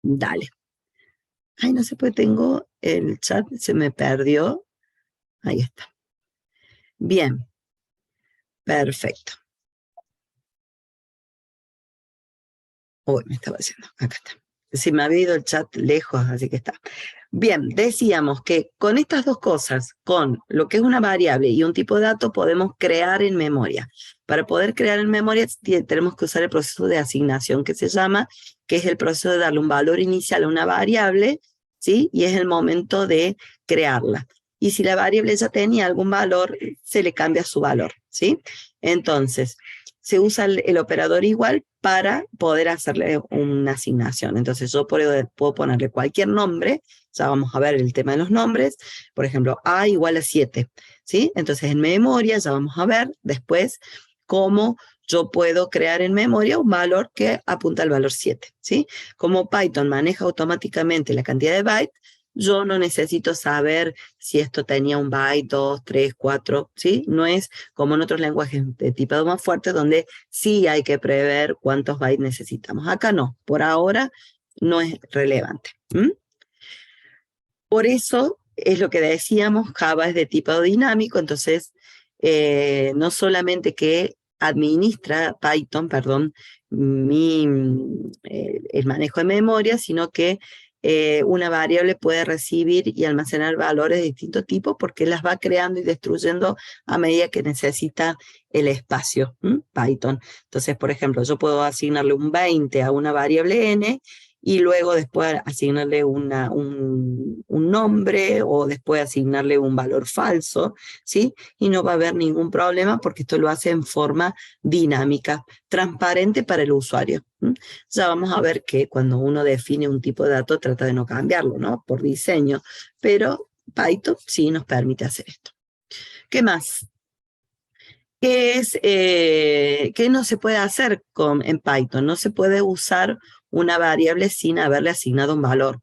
Dale. Ay, no sé, pues tengo el chat, se me perdió. Ahí está. Bien. Perfecto. Uy, me estaba haciendo. Acá está. Se me había ido el chat lejos, así que está. Bien, decíamos que con estas dos cosas, con lo que es una variable y un tipo de dato, podemos crear en memoria. Para poder crear en memoria tenemos que usar el proceso de asignación que se llama, que es el proceso de darle un valor inicial a una variable, ¿sí? Y es el momento de crearla. Y si la variable ya tenía algún valor, se le cambia su valor, ¿sí? Entonces, se usa el operador igual para poder hacerle una asignación. Entonces yo puedo ponerle cualquier nombre, ya vamos a ver el tema de los nombres, por ejemplo, A igual a 7, ¿sí? Entonces en memoria ya vamos a ver después cómo yo puedo crear en memoria un valor que apunta al valor 7, ¿sí? Como Python maneja automáticamente la cantidad de bytes, yo no necesito saber si esto tenía un byte, 2, 3, 4, ¿sí? No es como en otros lenguajes de tipado más fuerte, donde sí hay que prever cuántos bytes necesitamos. Acá no, por ahora no es relevante. Por eso es lo que decíamos, Java es de tipado dinámico, entonces no solamente que administra Python, perdón, el manejo de memoria, sino que una variable puede recibir y almacenar valores de distintos tipos porque las va creando y destruyendo a medida que necesita el espacio, Python. Entonces, por ejemplo, yo puedo asignarle un 20 a una variable n, y luego después asignarle un nombre o después asignarle un valor falso, ¿sí? Y no va a haber ningún problema porque esto lo hace en forma dinámica, transparente para el usuario. Ya vamos a ver que cuando uno define un tipo de dato trata de no cambiarlo, ¿no? Por diseño, pero Python sí nos permite hacer esto. ¿Qué más? ¿Qué no se puede hacer en Python? No se puede usar una variable sin haberle asignado un valor.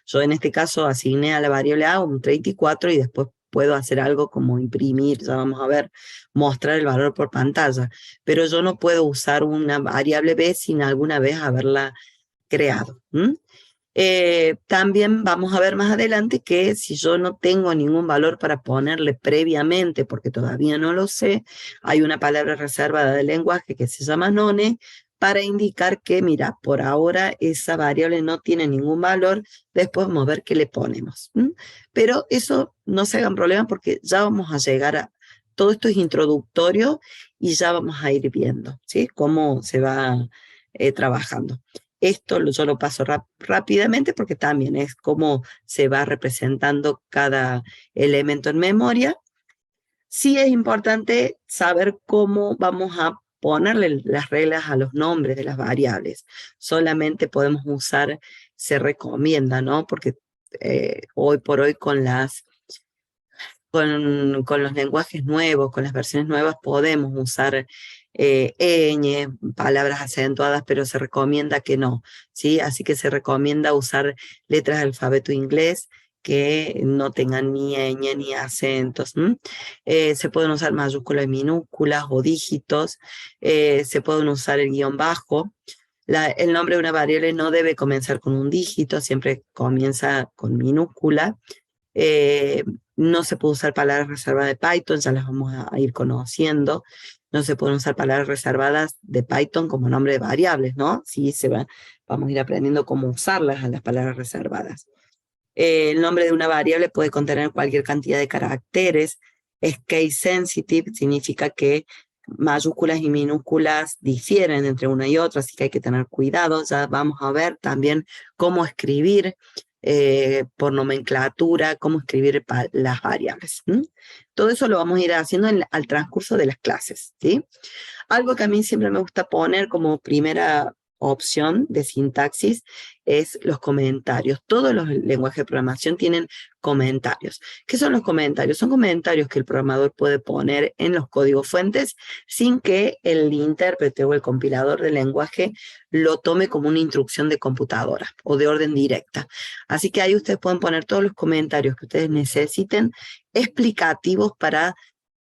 Yo en este caso asigné a la variable A un 34 y después puedo hacer algo como imprimir, ya vamos a ver, mostrar el valor por pantalla, pero yo no puedo usar una variable B sin alguna vez haberla creado. También vamos a ver más adelante que si yo no tengo ningún valor para ponerle previamente, porque todavía no lo sé, hay una palabra reservada del lenguaje que se llama none, para indicar que, mira, por ahora esa variable no tiene ningún valor, después vamos a ver qué le ponemos. Pero eso no se hagan problemas porque ya vamos a llegar a, todo esto es introductorio y ya vamos a ir viendo, ¿sí? Cómo se va trabajando. Esto yo lo paso rápidamente porque también es cómo se va representando cada elemento en memoria. Sí es importante saber cómo vamos a ponerle las reglas a los nombres de las variables. Solamente podemos usar, se recomienda, ¿no? Porque hoy por hoy con con los lenguajes nuevos, con las versiones nuevas, podemos usar ñ, palabras acentuadas, pero se recomienda que no, ¿sí? Así que se recomienda usar letras del alfabeto inglés que no tengan ni ñ ni acentos. Se pueden usar mayúsculas y minúsculas o dígitos, se pueden usar el guión bajo. El nombre de una variable no debe comenzar con un dígito, siempre comienza con minúscula. No se puede usar palabras reservadas de Python, ya las vamos a ir conociendo. No se pueden usar palabras reservadas de Python como nombre de variables, ¿no? Sí, vamos a ir aprendiendo cómo usarlas a las palabras reservadas. El nombre de una variable puede contener cualquier cantidad de caracteres. Es case sensitive, significa que mayúsculas y minúsculas difieren entre una y otra, así que hay que tener cuidado. Ya vamos a ver también cómo escribir por nomenclatura, cómo escribir las variables. Todo eso lo vamos a ir haciendo al transcurso de las clases, ¿sí? Algo que a mí siempre me gusta poner como primera opción de sintaxis es los comentarios. Todos los lenguajes de programación tienen comentarios. ¿Qué son los comentarios? Son comentarios que el programador puede poner en los códigos fuentes sin que el intérprete o el compilador del lenguaje lo tome como una instrucción de computadora o de orden directa. Así que ahí ustedes pueden poner todos los comentarios que ustedes necesiten explicativos para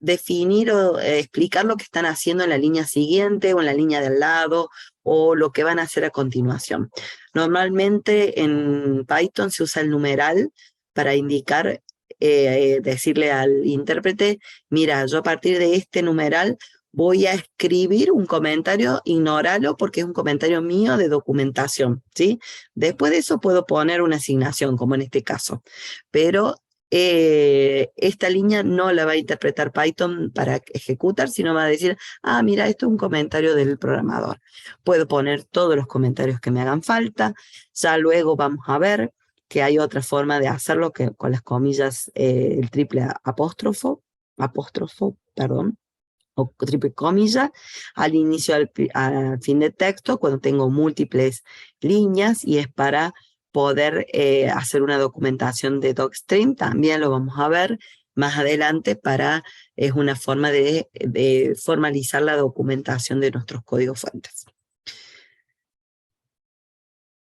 definir o explicar lo que están haciendo en la línea siguiente o en la línea de al lado o lo que van a hacer a continuación. Normalmente en Python se usa el numeral para indicar, decirle al intérprete, mira, yo a partir de este numeral voy a escribir un comentario, ignóralo porque es un comentario mío de documentación, ¿sí? Después de eso puedo poner una asignación, como en este caso, pero esta línea no la va a interpretar Python para ejecutar, sino va a decir, ah, mira, esto es un comentario del programador. Puedo poner todos los comentarios que me hagan falta, ya luego vamos a ver que hay otra forma de hacerlo que con las comillas, el triple apóstrofo, perdón, o triple comilla, al inicio, al fin de texto, cuando tengo múltiples líneas y es para poder hacer una documentación de docstring, también lo vamos a ver más adelante es una forma de formalizar la documentación de nuestros códigos fuentes.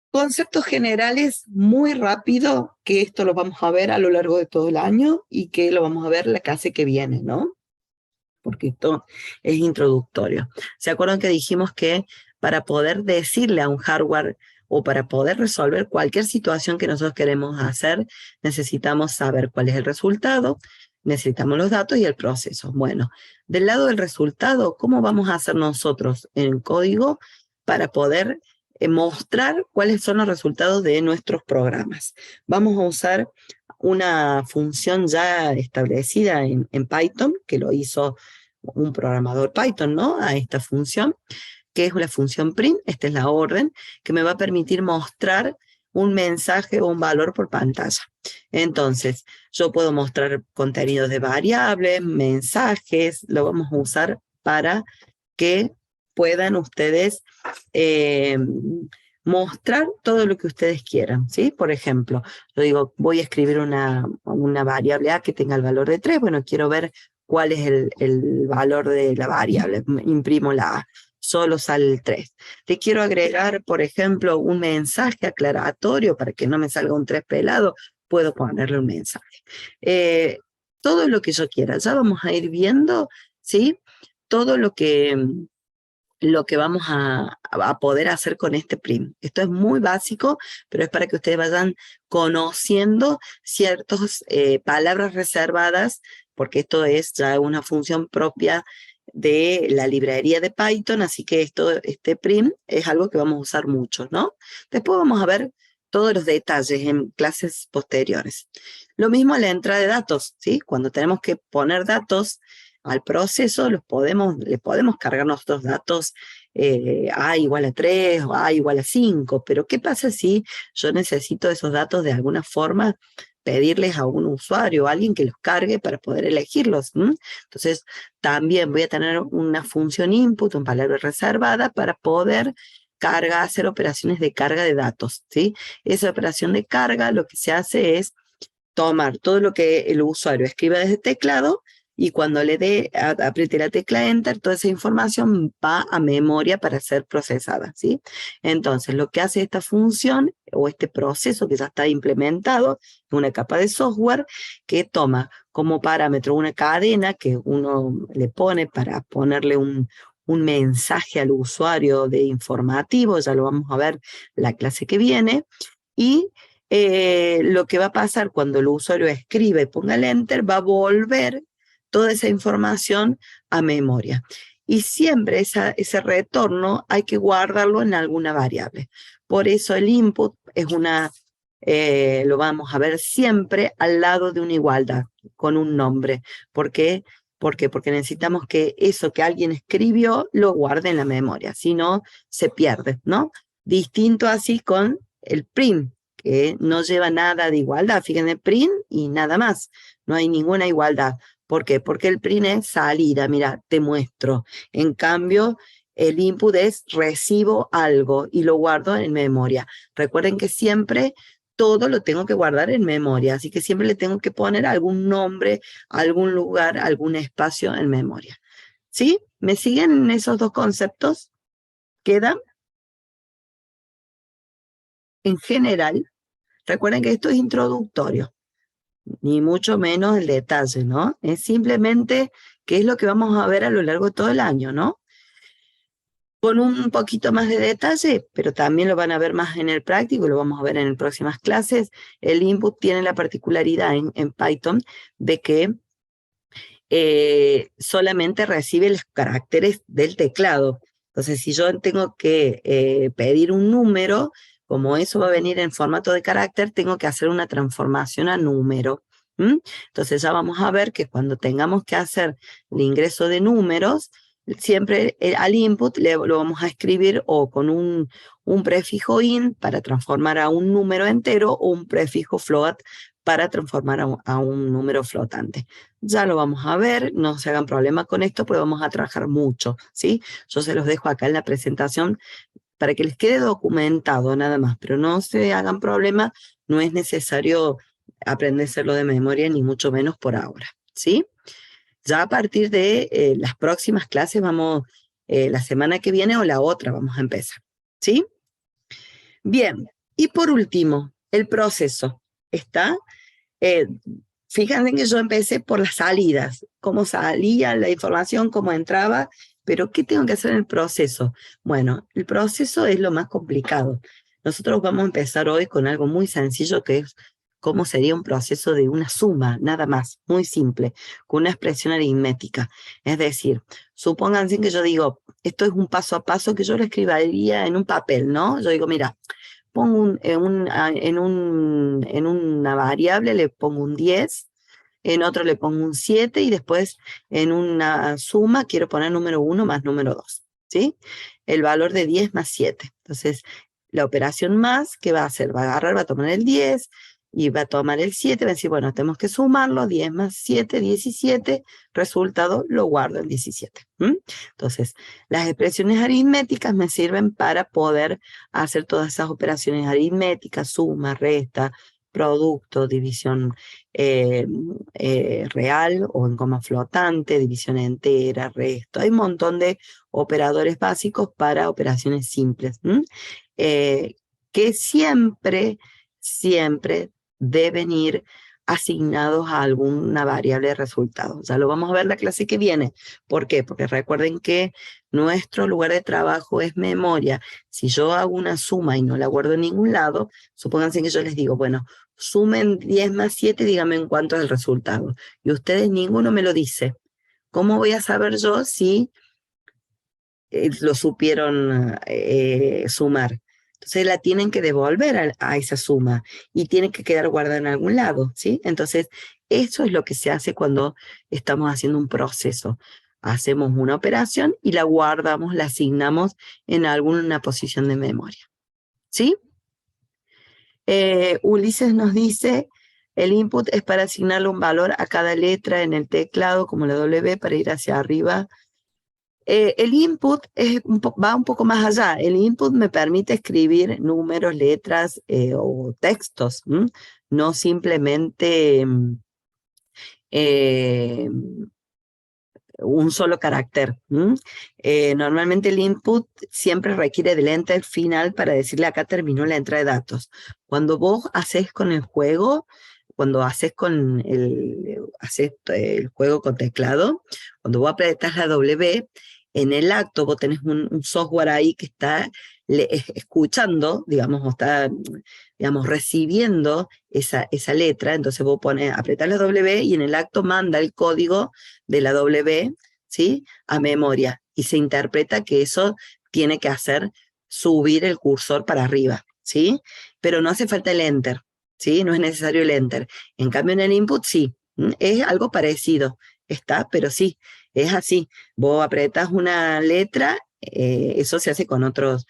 Conceptos generales muy rápido, que esto lo vamos a ver a lo largo de todo el año y que lo vamos a ver la clase que viene, ¿no? Porque esto es introductorio. ¿Se acuerdan que dijimos que para poder decirle a un hardware o para poder resolver cualquier situación que nosotros queremos hacer, necesitamos saber cuál es el resultado, necesitamos los datos y el proceso? Bueno, del lado del resultado, ¿cómo vamos a hacer nosotros en código para poder mostrar cuáles son los resultados de nuestros programas? Vamos a usar una función ya establecida en Python, que lo hizo un programador Python, ¿no? A esta función, que es la función print, esta es la orden, que me va a permitir mostrar un mensaje o un valor por pantalla. Entonces, yo puedo mostrar contenidos de variables, mensajes, lo vamos a usar para que puedan ustedes mostrar todo lo que ustedes quieran, ¿sí? Por ejemplo, yo digo, voy a escribir una variable A que tenga el valor de 3, bueno, quiero ver cuál es el valor de la variable, imprimo la A, solo sale el 3. Le quiero agregar, por ejemplo, un mensaje aclaratorio para que no me salga un 3 pelado, puedo ponerle un mensaje. Todo lo que yo quiera, ya vamos a ir viendo, ¿sí? Todo lo que vamos a poder hacer con este print. Esto es muy básico, pero es para que ustedes vayan conociendo ciertas palabras reservadas, porque esto es ya una función propia de la librería de Python, así que este print es algo que vamos a usar mucho, ¿no? Después vamos a ver todos los detalles en clases posteriores. Lo mismo la entrada de datos, ¿sí? Cuando tenemos que poner datos al proceso, le podemos cargar nosotros datos A igual a 3 o A igual a 5, pero ¿qué pasa si yo necesito esos datos de alguna forma pedirles a un usuario o a alguien que los cargue para poder elegirlos? Entonces, también voy a tener una función input, una palabra reservada, para poder hacer operaciones de carga de datos, ¿sí? Esa operación de carga lo que se hace es tomar todo lo que el usuario escriba desde el teclado y cuando apriete la tecla Enter, toda esa información va a memoria para ser procesada, ¿sí? Entonces, lo que hace esta función o este proceso que ya está implementado, una capa de software que toma como parámetro una cadena que uno le pone para ponerle un mensaje al usuario de informativo, ya lo vamos a ver la clase que viene, y lo que va a pasar cuando el usuario escribe y ponga el Enter, va a volver toda esa información a memoria. Y siempre ese retorno hay que guardarlo en alguna variable. Por eso el input es lo vamos a ver siempre al lado de una igualdad, con un nombre. ¿Por qué? Porque necesitamos que eso que alguien escribió lo guarde en la memoria, si no se pierde, ¿no? Distinto así con el print, que no lleva nada de igualdad. Fíjense, print y nada más. No hay ninguna igualdad. ¿Por qué? Porque el print es salida, mira, te muestro. En cambio, el input es recibo algo y lo guardo en memoria. Recuerden que siempre todo lo tengo que guardar en memoria, así que siempre le tengo que poner algún nombre, algún lugar, algún espacio en memoria. ¿Sí? ¿Me siguen en esos dos conceptos? ¿Quedan? En general, recuerden que esto es introductorio, ni mucho menos el detalle, ¿no? Es simplemente qué es lo que vamos a ver a lo largo de todo el año, ¿no? Con un poquito más de detalle, pero también lo van a ver más en el práctico, lo vamos a ver en próximas clases. El input tiene la particularidad en Python de que solamente recibe los caracteres del teclado. Entonces, si yo tengo que pedir un número, como eso va a venir en formato de carácter, tengo que hacer una transformación a número. Entonces ya vamos a ver que cuando tengamos que hacer el ingreso de números, siempre al input lo vamos a escribir o con un prefijo int para transformar a un número entero o un prefijo float para transformar a un número flotante. Ya lo vamos a ver, no se hagan problema con esto, porque vamos a trabajar mucho, ¿sí? Yo se los dejo acá en la presentación para que les quede documentado nada más, pero no se hagan problema, no es necesario aprendérselo de memoria, ni mucho menos por ahora, ¿sí? Ya a partir de las próximas clases vamos, la semana que viene o la otra vamos a empezar, ¿sí? Bien, y por último, el proceso. ¿Está? Fíjense que yo empecé por las salidas, cómo salía la información, cómo entraba, pero ¿qué tengo que hacer en el proceso? Bueno, el proceso es lo más complicado. Nosotros vamos a empezar hoy con algo muy sencillo que es cómo sería un proceso de una suma, nada más, muy simple, con una expresión aritmética. Es decir, supónganse que yo digo, esto es un paso a paso que yo lo escribiría en un papel, ¿no? Yo digo, mira, pongo en una variable le pongo un 10, en otro le pongo un 7 y después en una suma quiero poner número 1 más número 2, ¿sí? El valor de 10 más 7. Entonces, la operación más, ¿qué va a hacer? Va a agarrar, va a tomar el 10 y va a tomar el 7, va a decir, bueno, tenemos que sumarlo, 10 más 7, 17, resultado, lo guardo en 17. Entonces, las expresiones aritméticas me sirven para poder hacer todas esas operaciones aritméticas, suma, resta, producto, división real o en coma flotante, división entera, resto. Hay un montón de operadores básicos para operaciones simples, que siempre deben ir asignados a alguna variable de resultado. Ya lo vamos a ver la clase que viene. ¿Por qué? Porque recuerden que nuestro lugar de trabajo es memoria. Si yo hago una suma y no la guardo en ningún lado, supónganse que yo les digo, bueno, sumen 10 más 7, díganme en cuánto es el resultado. Y ustedes ninguno me lo dice. ¿Cómo voy a saber yo si lo supieron sumar? Entonces la tienen que devolver a esa suma y tiene que quedar guardada en algún lado, ¿sí? Entonces, eso es lo que se hace cuando estamos haciendo un proceso. Hacemos una operación y la guardamos, la asignamos en alguna posición de memoria, ¿sí? Ulises nos dice, el input es para asignarle un valor a cada letra en el teclado, como la W, para ir hacia arriba. El input va un poco más allá. El input me permite escribir números, letras o textos. no simplemente un solo carácter. Normalmente el input siempre requiere del enter final para decirle acá terminó la entrada de datos. Cuando vos haces con el juego, cuando haces el juego con teclado, cuando vos apretás la W, en el acto vos tenés un software ahí que está escuchando, digamos, o está, digamos, recibiendo esa letra, entonces vos apretás la W y en el acto manda el código de la W, ¿sí? A memoria, y se interpreta que eso tiene que hacer subir el cursor para arriba, ¿sí? Pero no hace falta el enter, ¿sí? No es necesario el enter. En cambio en el input sí, es algo parecido, está, pero sí, es así. Vos apretas una letra, eso se hace con otras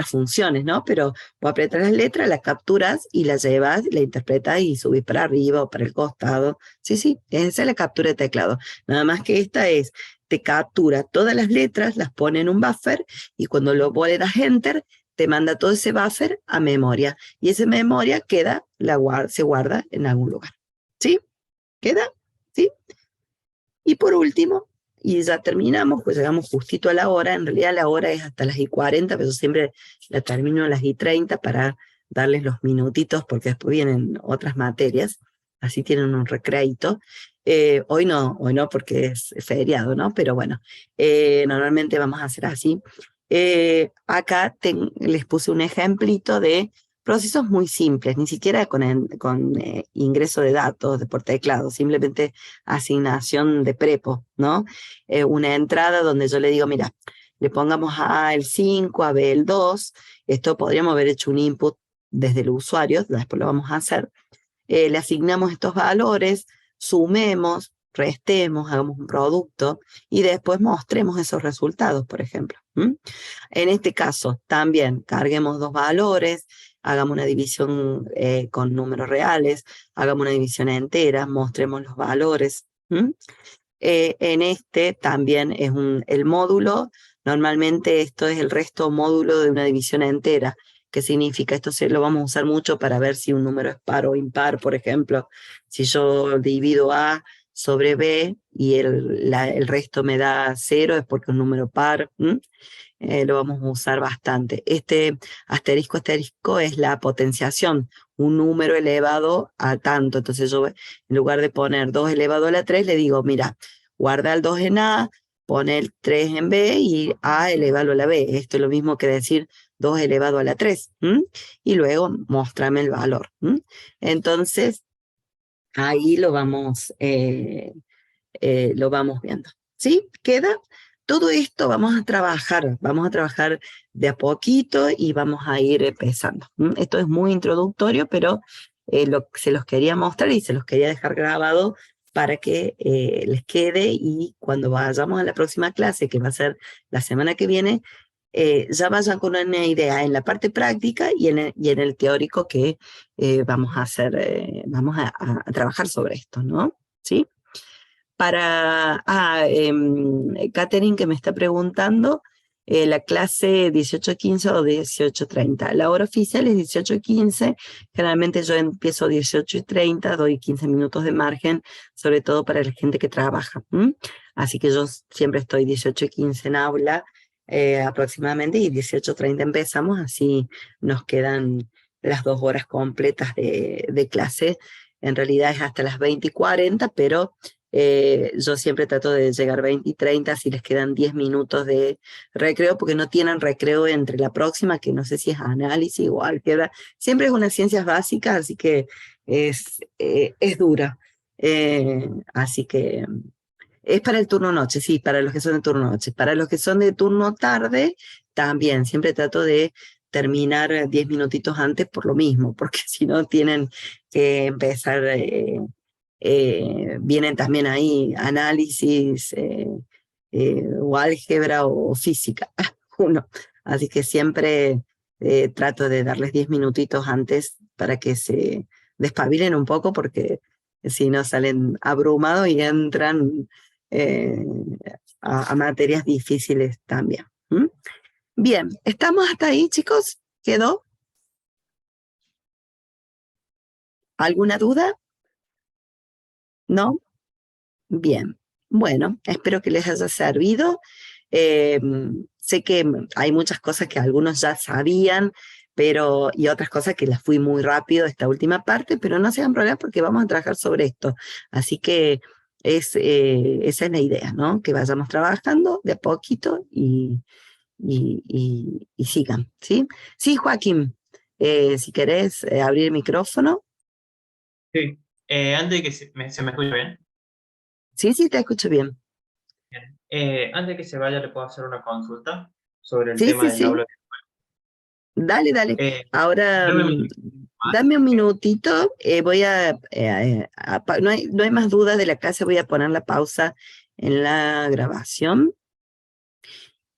funciones, ¿no? Pero vos apretas las letras, las capturas y las llevas, la interpretas y subís para arriba o para el costado. Sí, sí, esa es la captura de teclado. Nada más que te captura todas las letras, las pone en un buffer y cuando vos le das enter, te manda todo ese buffer a memoria. Y esa memoria se guarda en algún lugar. ¿Sí? ¿Queda? ¿Sí? Y por último, y ya terminamos, pues llegamos justito a la hora, en realidad la hora es hasta las y 40, pero yo siempre la termino a las y 30 para darles los minutitos, porque después vienen otras materias, así tienen un recreito. Hoy no porque es feriado, ¿no? Pero bueno, normalmente vamos a hacer así. Acá les puse un ejemplito de procesos muy simples, ni siquiera con ingreso de datos por teclado, simplemente asignación de prepo, ¿no? Una entrada donde yo le digo, mira, le pongamos a el 5, a B el 2, esto podríamos haber hecho un input desde el usuario, después lo vamos a hacer, le asignamos estos valores, sumemos, restemos, hagamos un producto y después mostremos esos resultados, por ejemplo. En este caso, también carguemos dos valores, hagamos una división con números reales, hagamos una división entera, mostremos los valores. En este también es el módulo, normalmente esto es el resto módulo de una división entera. ¿Qué significa? Esto lo vamos a usar mucho para ver si un número es par o impar, por ejemplo. Si yo divido A sobre B y el resto me da 0 es porque es un número par. Lo vamos a usar bastante. Este asterisco es la potenciación, un número elevado a tanto. Entonces yo, en lugar de poner 2 elevado a la 3, le digo, mira, guarda el 2 en A, pone el 3 en B y A elevado a la B. Esto es lo mismo que decir 2 elevado a la 3. Y luego mostrame el valor. Entonces, ahí lo vamos viendo. ¿Sí? ¿Queda? Todo esto vamos a trabajar de a poquito y vamos a ir empezando. Esto es muy introductorio, pero se los quería mostrar y se los quería dejar grabado para que les quede y cuando vayamos a la próxima clase, que va a ser la semana que viene, ya vayan con una idea en la parte práctica y en el teórico que vamos a hacer, vamos a trabajar sobre esto, ¿no? ¿Sí? Catherine que me está preguntando, la clase 18:15 o 18:30. La hora oficial es 18:15, generalmente yo empiezo 18:30, doy 15 minutos de margen, sobre todo para la gente que trabaja. Así que yo siempre estoy 18:15 en aula aproximadamente y 18:30 empezamos, así nos quedan las 2 horas completas de clase. En realidad es hasta las 20:40, pero yo siempre trato de llegar 20:30 si les quedan 10 minutos de recreo, porque no tienen recreo entre la próxima, que no sé si es análisis o álgebra. Siempre es unas ciencias básicas, así que es dura. Así que es para el turno noche, sí, para los que son de turno noche. Para los que son de turno tarde, también. Siempre trato de terminar 10 minutitos antes por lo mismo, porque si no tienen que empezar... vienen también ahí análisis o álgebra o física, uno. Así que siempre trato de darles 10 minutitos antes para que se despabilen un poco, porque si no salen abrumados y entran a materias difíciles también. Bien, ¿estamos hasta ahí, chicos? ¿Quedó? ¿Alguna duda? ¿No? Bien. Bueno, espero que les haya servido. Sé que hay muchas cosas que algunos ya sabían, y otras cosas que las fui muy rápido esta última parte, pero no se hagan problema porque vamos a trabajar sobre esto. Así que esa es la idea, ¿no? Que vayamos trabajando de a poquito y sigan, ¿sí? Sí, Joaquín, si querés abrir el micrófono. Sí. Antes de que se me escuche bien. Sí, sí, te escucho bien. Bien. Antes de que se vaya, le puedo hacer una consulta sobre el Sí, tema sí, del sí. aula. Dale, dale. Ahora, Dame un minutito más. dame un minutito. Voy no hay más dudas de la clase. Voy a poner la pausa en la grabación.